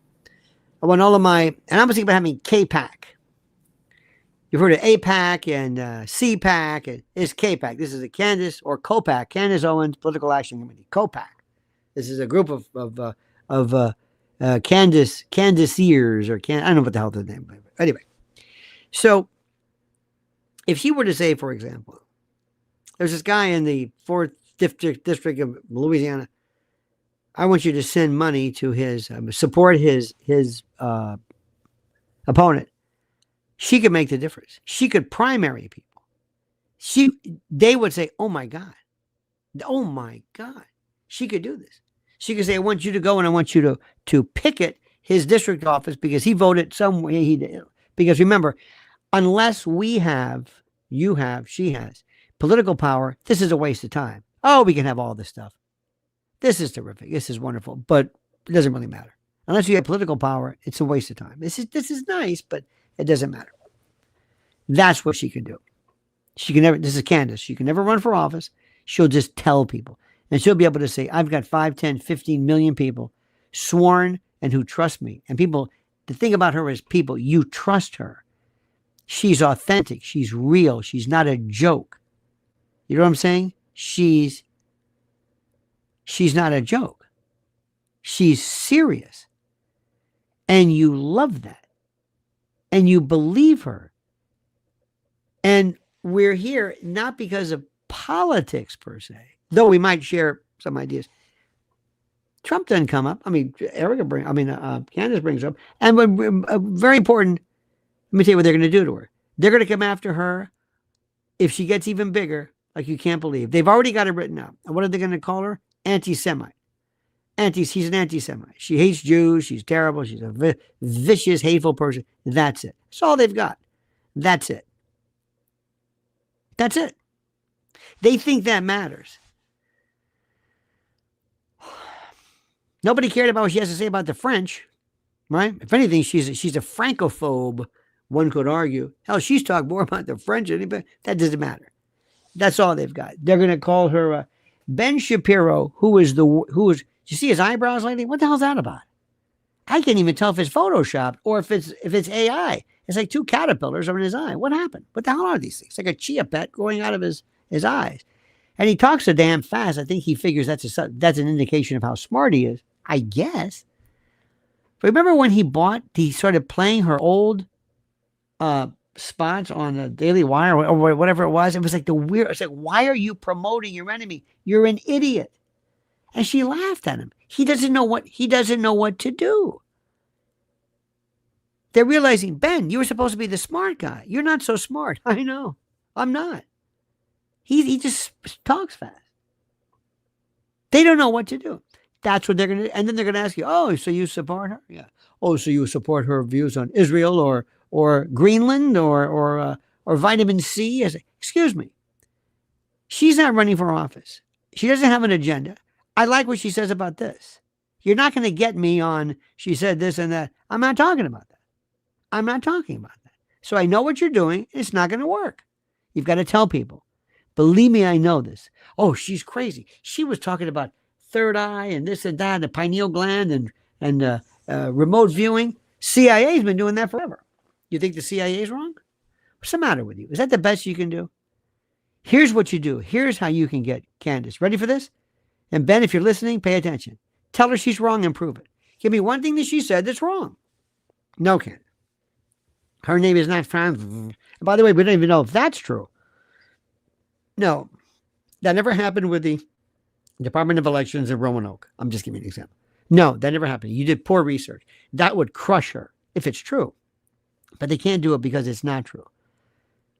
I want all of and I'm thinking about having K-PAC. You've heard of APAC and C-PAC. And it's K-PAC. This is a Candace or COPAC, Candace Owens Political Action Committee. COPAC. This is a group of Candaceers, or I don't know what the hell the name is. Anyway, so if she were to say, for example, There's this guy in the 4th district of Louisiana. I want you to send money to his, support his opponent. She could make the difference. She could primary people. They would say, oh my God, she could do this. She could say, I want you to go and I want you to picket his district office because he voted some way he did. Because remember, unless we have, you have, she has political power, this is a waste of time. Oh, we can have all this stuff. This is terrific. This is wonderful, but it doesn't really matter. Unless you have political power, it's a waste of time. This is nice, but it doesn't matter. That's what she can do. She can never, this is Candace. She can never run for office. She'll just tell people. And she'll be able to say, I've got 5, 10, 15 million people sworn and who trust me. And people, the thing about her is people, you trust her. She's authentic. She's real. She's not a joke. You know what I'm saying? She's not a joke. She's serious. And you love that. And you believe her. And we're here not because of politics per se, though we might share some ideas. Trump doesn't come up. I mean, Candace brings up. And very important, let me tell you what they're going to do to her. They're going to come after her if she gets even bigger, like you can't believe. They've already got it written up. And what are they going to call her? Anti-Semite. She's an anti-Semite. She hates Jews. She's terrible. She's a vicious, hateful person. That's it. That's all they've got. That's it. That's it. They think that matters. Nobody cared about what she has to say about the French, right? If anything, she's a Francophobe, one could argue. Hell, she's talked more about the French than anybody. That doesn't matter. That's all they've got. They're going to call her Ben Shapiro, who is, you see his eyebrows lately? What the hell's that about? I can't even tell if it's Photoshop or if it's AI. It's like 2 caterpillars on his eye. What happened? What the hell are these things? It's like a chia pet growing out of his eyes. And he talks so damn fast, I think he figures that's an indication of how smart he is, I guess. But remember when he started playing her old spots on the Daily Wire or whatever it was? It was like it's like, why are you promoting your enemy? You're an idiot. And she laughed at him. He doesn't know what to do. They're realizing, Ben, you were supposed to be the smart guy. You're not so smart. I know. I'm not. He just talks fast. They don't know what to do. That's what they're going to do. And then they're going to ask you, oh, so you support her? Yeah. Oh, so you support her views on Israel or Greenland or vitamin C? I say, excuse me. She's not running for office. She doesn't have an agenda. I like what she says about this. You're not going to get me on, she said this and that. I'm not talking about that. I'm not talking about that. So I know what you're doing. It's not going to work. You've got to tell people. Believe me, I know this. Oh, she's crazy. She was talking about third eye and this and that, and the pineal gland and remote viewing. CIA's been doing that forever. You think the CIA is wrong? What's the matter with you? Is that the best you can do? Here's what you do. Here's how you can get Candace. Ready for this? And Ben, if you're listening, pay attention. Tell her she's wrong and prove it. Give me one thing that she said that's wrong. No, Candace. Her name is not Franz. And by the way, we don't even know if that's true. No, that never happened with the Department of Elections in Roanoke. I'm just giving you an example. No, that never happened. You did poor research. That would crush her if it's true. But they can't do it because it's not true.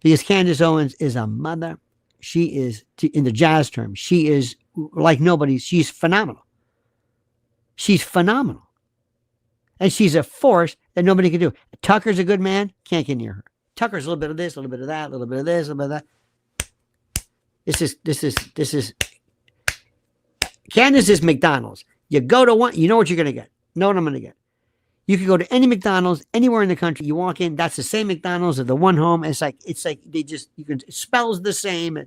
Because Candace Owens is a mother. She is, in the jazz term, she is like nobody. She's phenomenal. She's phenomenal. And she's a force that nobody can do. Tucker's a good man. Can't get near her. Tucker's a little bit of this, a little bit of that, a little bit of this, a little bit of that. This is Candace is McDonald's. You go to one, you know what you're going to get. Know what I'm going to get. You can go to any McDonald's anywhere in the country. You walk in, that's the same McDonald's at the one home. It's like it spells the same.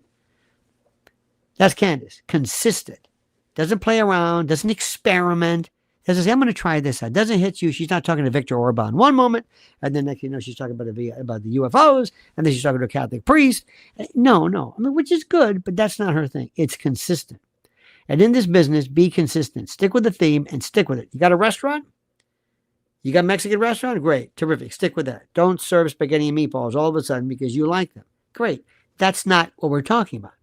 That's Candace. Consistent. Doesn't play around. Doesn't experiment. Doesn't say, I'm going to try this out. Doesn't hit you. She's not talking to Viktor Orban one moment, and then next you know she's talking about the UFOs, and then she's talking to a Catholic priest. No. I mean, which is good, but that's not her thing. It's consistent. And in this business, be consistent. Stick with the theme and stick with it. You got a restaurant? You got a Mexican restaurant? Great. Terrific. Stick with that. Don't serve spaghetti and meatballs all of a sudden because you like them. Great. That's not what we're talking about.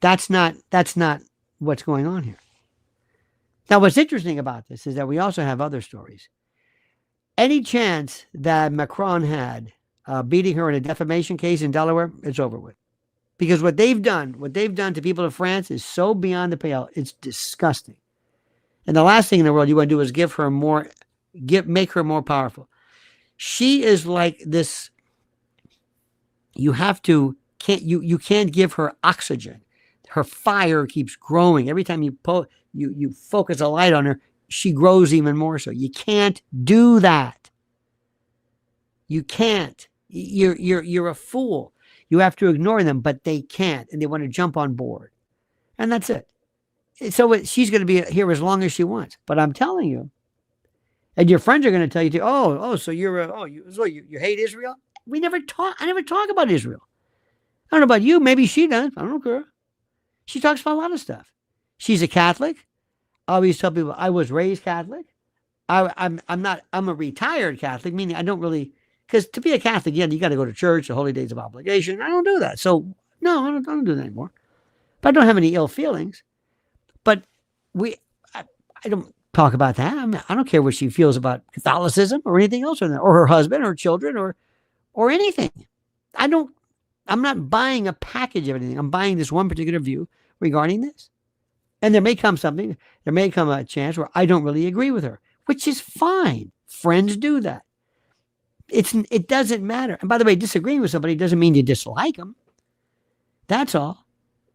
That's not what's going on here. Now, what's interesting about this is that we also have other stories. Any chance that Macron had beating her in a defamation case in Delaware, it's over with. Because what they've done to people of France is so beyond the pale, it's disgusting. And the last thing in the world you want to do is make her more powerful. She is like this. You can't give her oxygen. Her fire keeps growing. Every time you focus a light on her, she grows even more so. You can't do that. You can't. You're a fool. You have to ignore them, but they can't, and they want to jump on board. And that's it. So she's going to be here as long as she wants. But I'm telling you, and your friends are going to tell you too, so you hate Israel? I never talk about Israel. I don't know about you. Maybe she does. I don't care. She talks about a lot of stuff. She's a Catholic. I always tell people I was raised Catholic. I'm a retired Catholic, meaning I don't really, because to be a Catholic, you got to go to church, the holy days of obligation. I don't do that. So no, I don't do that anymore. But I don't have any ill feelings. But I don't talk about that. I don't care what she feels about Catholicism or anything else, or her husband or children or anything. I'm not buying a package of anything. I'm buying this one particular view regarding this. And there may come a chance where I don't really agree with her, which is fine. Friends do that. It doesn't matter. And by the way, disagreeing with somebody doesn't mean you dislike them. That's all.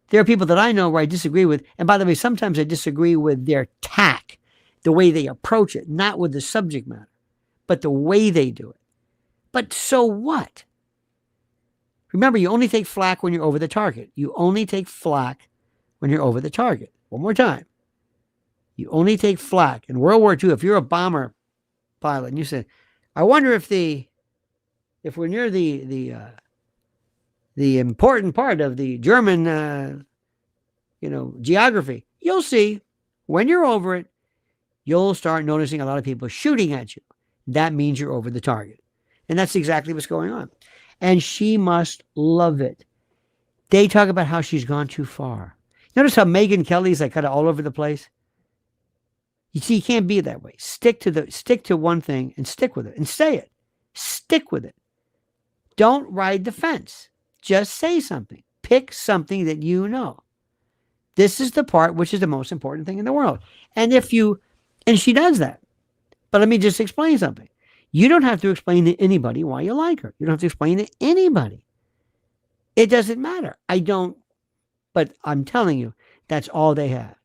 There are people that I know where I disagree with. And by the way, sometimes I disagree with their tack, the way they approach it, not with the subject matter, but the way they do it. But so what? Remember, you only take flack when you're over the target. You only take flack when you're over the target. One more time. You only take flack. In World War II, if you're a bomber pilot and you say, I wonder if we're near the important part of the German, geography, you'll see when you're over it, you'll start noticing a lot of people shooting at you. That means you're over the target. And that's exactly what's going on. And she must love it. They talk about how she's gone too far. Notice how Megyn Kelly's like kind of all over the place. You see, you can't be that way. Stick to one thing and stick with it and say it. Stick with it. Don't ride the fence. Just say something. Pick something that you know. This is the part which is the most important thing in the world. And she does that. But let me just explain something. You don't have to explain to anybody why you like her. You don't have to explain to anybody. It doesn't matter. But I'm telling you, that's all they have.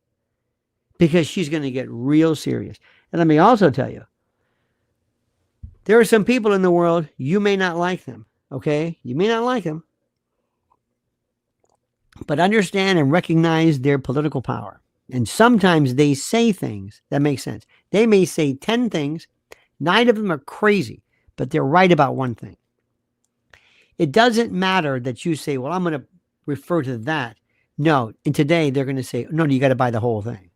Because she's going to get real serious. And let me also tell you, there are some people in the world, you may not like them, okay? You may not like them. But understand and recognize their political power. And sometimes they say things that make sense. They may say 10 things, 9 of them are crazy, but they're right about one thing. It doesn't matter that you say, well, I'm going to refer to that. No, and today they're going to say, no, you got to buy the whole thing.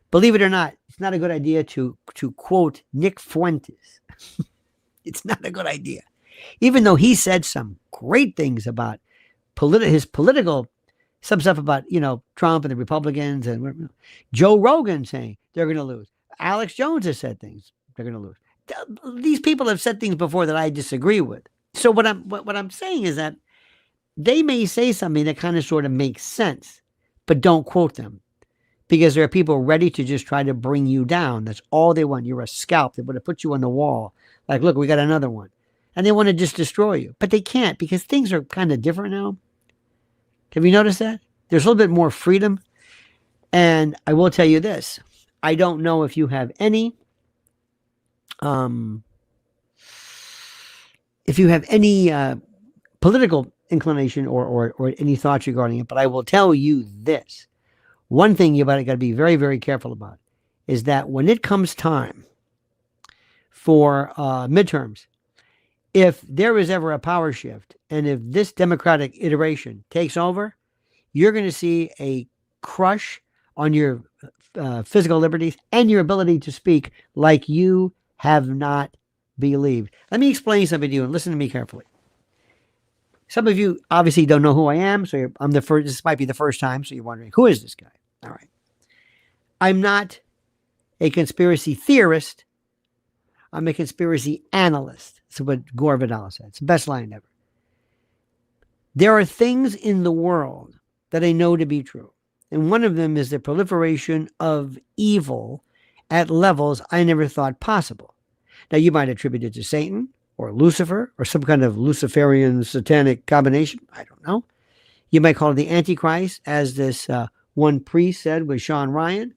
Believe it or not, it's not a good idea to quote Nick Fuentes. It's not a good idea. Even though he said some great things about his political, some stuff about, Trump and the Republicans, and Joe Rogan saying they're going to lose. Alex Jones has said things they're going to lose. These people have said things before that I disagree with. So what I'm saying is that they may say something that kind of sort of makes sense, but don't quote them. Because there are people ready to just try to bring you down. That's all they want. You're a scalp. They want to put you on the wall. Like, look, we got another one. And they want to just destroy you. But they can't because things are kind of different now. Have you noticed that? There's a little bit more freedom. And I will tell you this. I don't know if you have any political inclination or any thoughts regarding it, but I will tell you this. One thing you got to be very, very careful about is that when it comes time for midterms, if there is ever a power shift and if this Democratic iteration takes over, you're going to see a crush on your physical liberties and your ability to speak like you have not believed. Let me explain something to you and listen to me carefully. Some of you obviously don't know who I am, so I'm the first. This might be the first time, so you're wondering, who is this guy? All right. I'm not a conspiracy theorist. I'm a conspiracy analyst. That's what Gore Vidal said. It's the best line ever. There are things in the world that I know to be true. And one of them is the proliferation of evil at levels I never thought possible. Now, you might attribute it to Satan or Lucifer or some kind of Luciferian satanic combination. I don't know. You might call it the Antichrist, as this one priest said with Sean Ryan.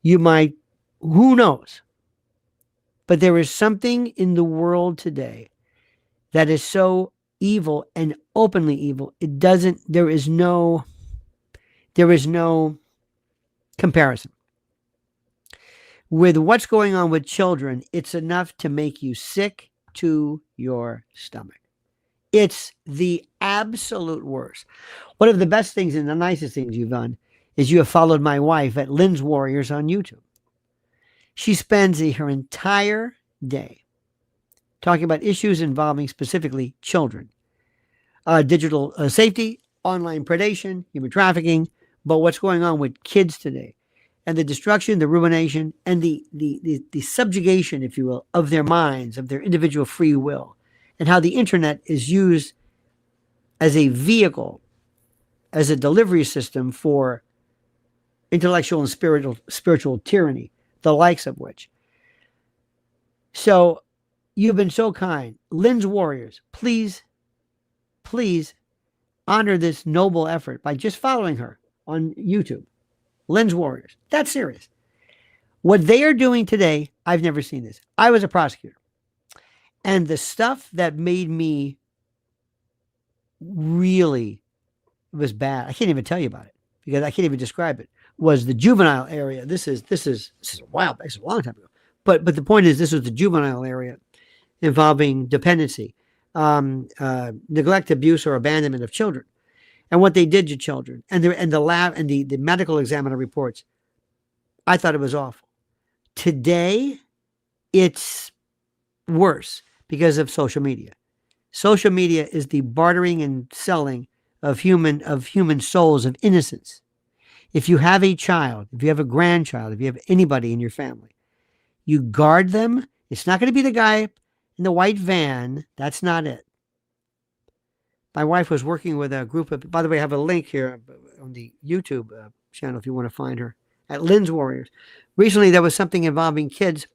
You might, who knows? But there is something in the world today that is so evil and openly evil. There is no comparison. With what's going on with children, it's enough to make you sick to your stomach. It's the absolute worst. One of the best things and the nicest things you've done is you have followed my wife at Lynn's Warriors on YouTube. She spends her entire day talking about issues involving specifically children, digital safety, online predation, human trafficking, but what's going on with kids today, and the destruction, the ruination, and the subjugation, if you will, of their minds, of their individual free will, and how the internet is used as a vehicle, as a delivery system for intellectual and spiritual tyranny, the likes of which. So you've been so kind. Lynn's Warriors, please honor this noble effort by just following her on YouTube. Lynn's Warriors. That's serious. What they are doing today, I've never seen this. I was a prosecutor. And the stuff that made me really was bad, I can't even tell you about it because I can't even describe it, was the juvenile area. This is a while back, it's a long time ago. But the point is, this was the juvenile area involving dependency, neglect, abuse, or abandonment of children, and what they did to children, and the lab and the medical examiner reports. I thought it was awful. Today, it's worse because of social media. Social media is the bartering and selling of human souls, of innocence. If you have a child, if you have a grandchild, if you have anybody in your family, you guard them. It's not going to be the guy in the white van. That's not it. My wife was working with a group of, by the way, I have a link here on the YouTube channel if you want to find her, at Lynn's Warriors. Recently, there was something involving kids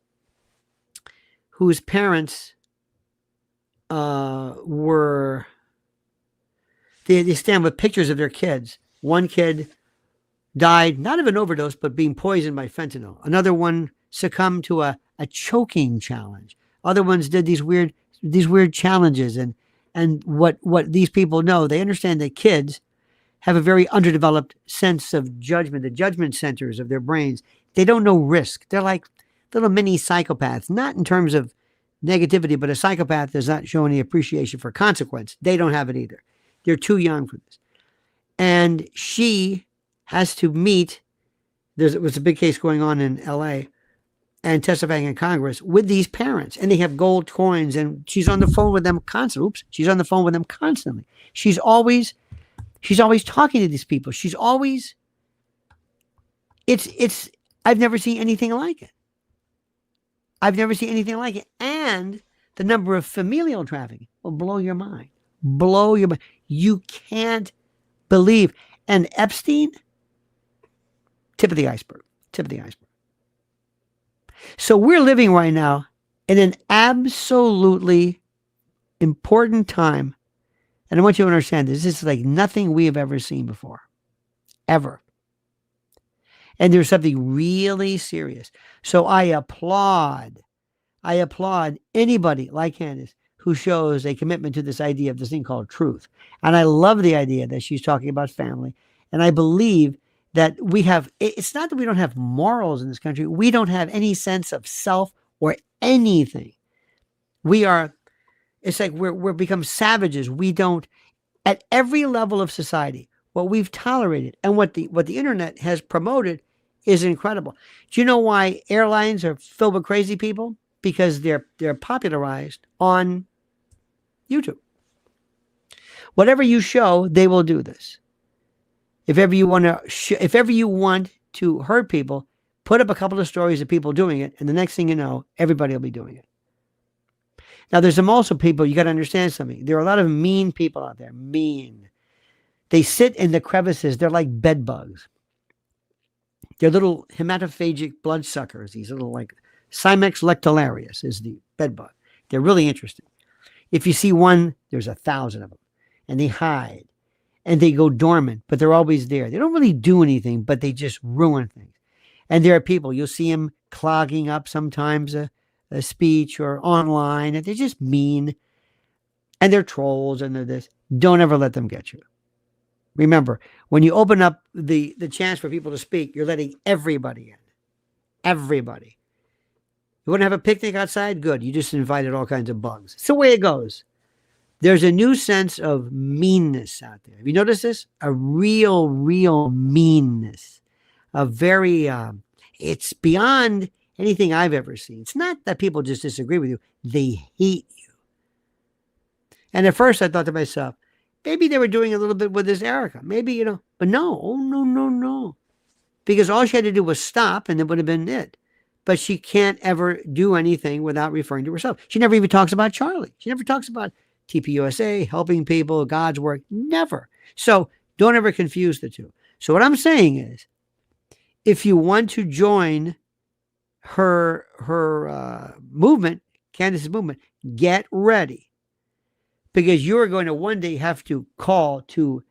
whose parents they stand with pictures of their kids. One kid died, not of an overdose, but being poisoned by fentanyl. Another one succumbed to a choking challenge. Other ones did these weird challenges. And what these people know, they understand that kids have a very underdeveloped sense of judgment, the judgment centers of their brains. They don't know risk. They're like little mini psychopaths, not in terms of negativity, but a psychopath does not show any appreciation for consequence. They don't have it either. They're too young for this. And she has to meet, there was a big case going on in LA and testifying in Congress with these parents, and they have gold coins, and she's on the phone with them constantly. She's on the phone with them constantly. She's always talking to these people. She's always, I've never seen anything like it. I've never seen anything like it. And the number of familial trafficking will blow your mind. Blow your mind. You can't believe. And Epstein, tip of the iceberg. Tip of the iceberg. So we're living right now in an absolutely important time. And I want you to understand this. This is like nothing we have ever seen before. Ever. And there's something really serious. So I applaud anybody like Candace who shows a commitment to this idea of this thing called truth. And I love the idea that she's talking about family. And I believe that we have, it's not that we don't have morals in this country. We don't have any sense of self or anything. It's like we're become savages. We don't, at every level of society, what we've tolerated and what the internet has promoted is incredible. Do you know why airlines are filled with crazy people? Because they're popularized on YouTube. Whatever you show, they will do this. If ever you want to hurt people, put up a couple of stories of people doing it, and the next thing you know, everybody will be doing it. Now, there's some also people, you got to understand something. There are a lot of mean people out there. Mean. They sit in the crevices. They're like bed bugs. They're little hematophagic bloodsuckers. These little like Cymex lectularius is the bed bug. They're really interesting. If you see one, there's 1,000 of them. And they hide. And they go dormant, but they're always there. They don't really do anything, but they just ruin things. And there are people, you'll see them clogging up sometimes a speech or online, and they're just mean. And they're trolls and they're this. Don't ever let them get you. Remember, when you open up the chance for people to speak, you're letting everybody in. Everybody. You want to have a picnic outside? Good. You just invited all kinds of bugs. It's the way it goes. There's a new sense of meanness out there. Have you noticed this? A real meanness. A very, it's beyond anything I've ever seen. It's not that people just disagree with you. They hate you. And at first I thought to myself, maybe they were doing a little bit with this Erika. Maybe, but no. Oh, no. Because all she had to do was stop and it would have been it. But she can't ever do anything without referring to herself. She never even talks about Charlie. She never talks about TPUSA, helping people, God's work. Never. So don't ever confuse the two. So what I'm saying is, if you want to join her movement, Candace's movement, get ready. Because you're going to one day have to call to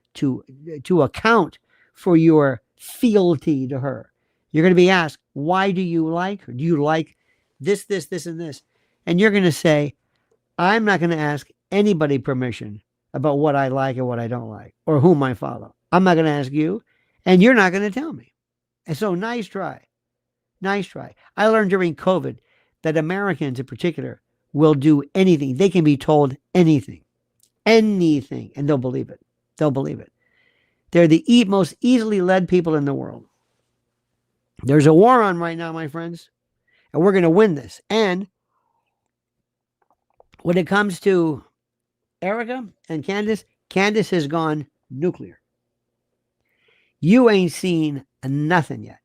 account for your fealty to her. You're going to be asked, why do you like her? Do you like this, and this? And you're going to say, I'm not going to ask anybody permission about what I like and what I don't like, or whom I follow. I'm not going to ask you, and you're not going to tell me. And so nice try. Nice try. I learned during COVID that Americans in particular will do anything. They can be told anything, and they'll believe it. They'll believe it. They're the most easily led people in the world. There's a war on right now, my friends, and we're going to win this. And when it comes to Erika and Candace has gone nuclear. You ain't seen nothing yet.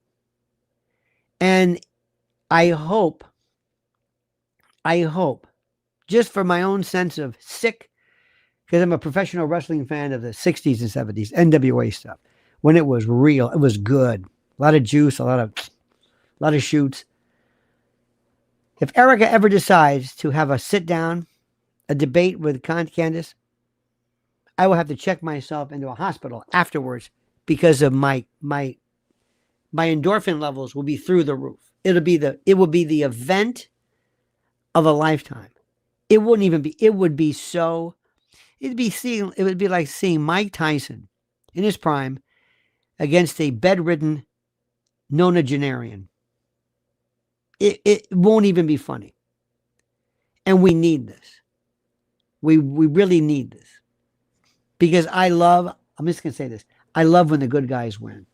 And I hope, just for my own sense of sick, because I'm a professional wrestling fan of the 60s and 70s, NWA stuff, when it was real, it was good. A lot of juice, a lot of shoots. If Erika ever decides to have a sit down, a debate with Candace, I will have to check myself into a hospital afterwards because of my endorphin levels will be through the roof. It will be the event of a lifetime. It wouldn't even be. It would be like seeing Mike Tyson in his prime against a bedridden nonagenarian. It won't even be funny. And we need this. We really need this. Because I'm just going to say this. I love when the good guys win.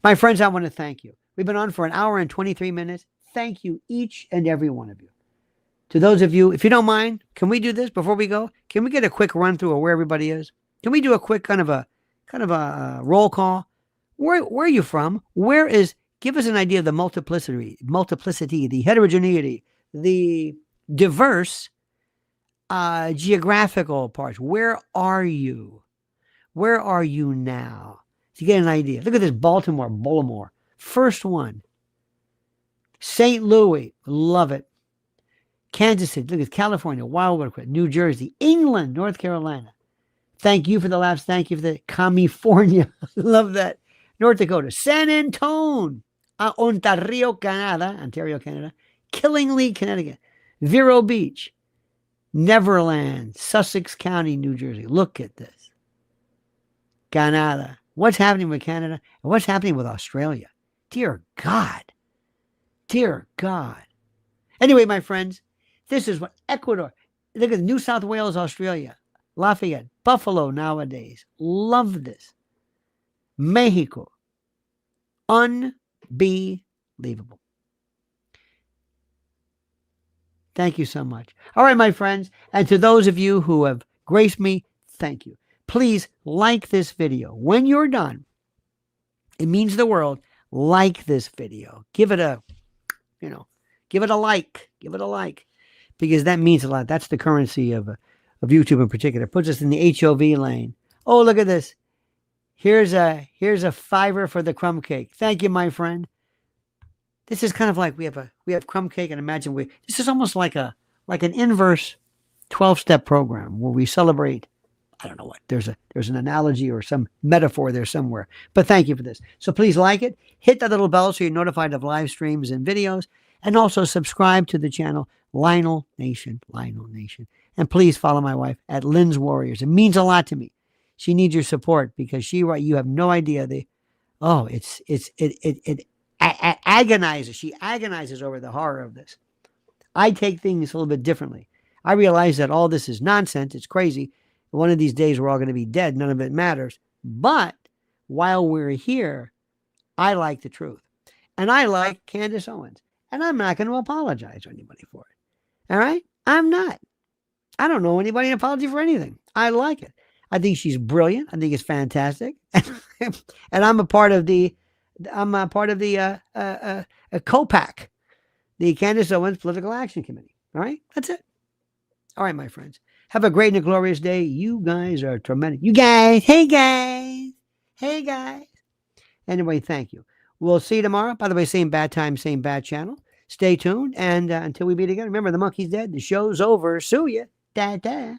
My friends, I want to thank you. We've been on for an hour and 23 minutes. Thank you, each and every one of you. To those of you, if you don't mind, can we do this before we go? Can we get a quick run through of where everybody is? Can we do a quick kind of a roll call? Where are you from? Give us an idea of the multiplicity, the heterogeneity, the diverse geographical parts. Where are you? Where are you now? To get an idea. Look at this Baltimore. First one. St. Louis. Love it. Kansas City. Look at California. Wildwood. New Jersey. England. North Carolina. Thank you for the laughs. Thank you for the California. Love that. North Dakota. San Antone. Ontario, Canada. Killingly, Connecticut. Vero Beach. Neverland. Sussex County, New Jersey. Look at this. Canada. What's happening with Canada? And what's happening with Australia? Dear God. Dear God. Anyway, my friends, this is what Ecuador. Look at New South Wales, Australia. Lafayette. Buffalo nowadays. Love this. Mexico. Unbelievable. Thank you so much. All right, my friends. And to those of you who have graced me, thank you. Please like this video. When you're done, it means the world. Like this video. Give it a, give it a like. Give it a like. Because that means a lot. That's the currency of YouTube in particular. It puts us in the HOV lane. Oh, look at this. Here's a $5 for the crumb cake. Thank you, my friend. This is kind of like we have crumb cake, and imagine this is almost like an inverse 12-step program where we celebrate. I don't know what. There's an analogy or some metaphor there somewhere. But thank you for this. So please like it. Hit that little bell so you're notified of live streams and videos. And also subscribe to the channel, Lionel Nation. And please follow my wife at Lynn's Warriors. It means a lot to me. She needs your support because you have no idea. It agonizes. She agonizes over the horror of this. I take things a little bit differently. I realize that all this is nonsense. It's crazy. One of these days we're all going to be dead. None of it matters. But while we're here, I like the truth. And I like Candace Owens. And I'm not going to apologize to anybody for it. All right? I'm not. I don't know anybody an apology for anything. I like it. I think she's brilliant. I think it's fantastic. And I'm a part of the COPAC, the Candace Owens Political Action Committee. All right? That's it. All right, my friends. Have a great and a glorious day. You guys are tremendous. You guys. Hey, guys. Hey, guys. Anyway, thank you. We'll see you tomorrow. By the way, same bad time, same bad channel. Stay tuned. And until we meet again, remember, the monkey's dead. The show's over. Sue ya. Da-da.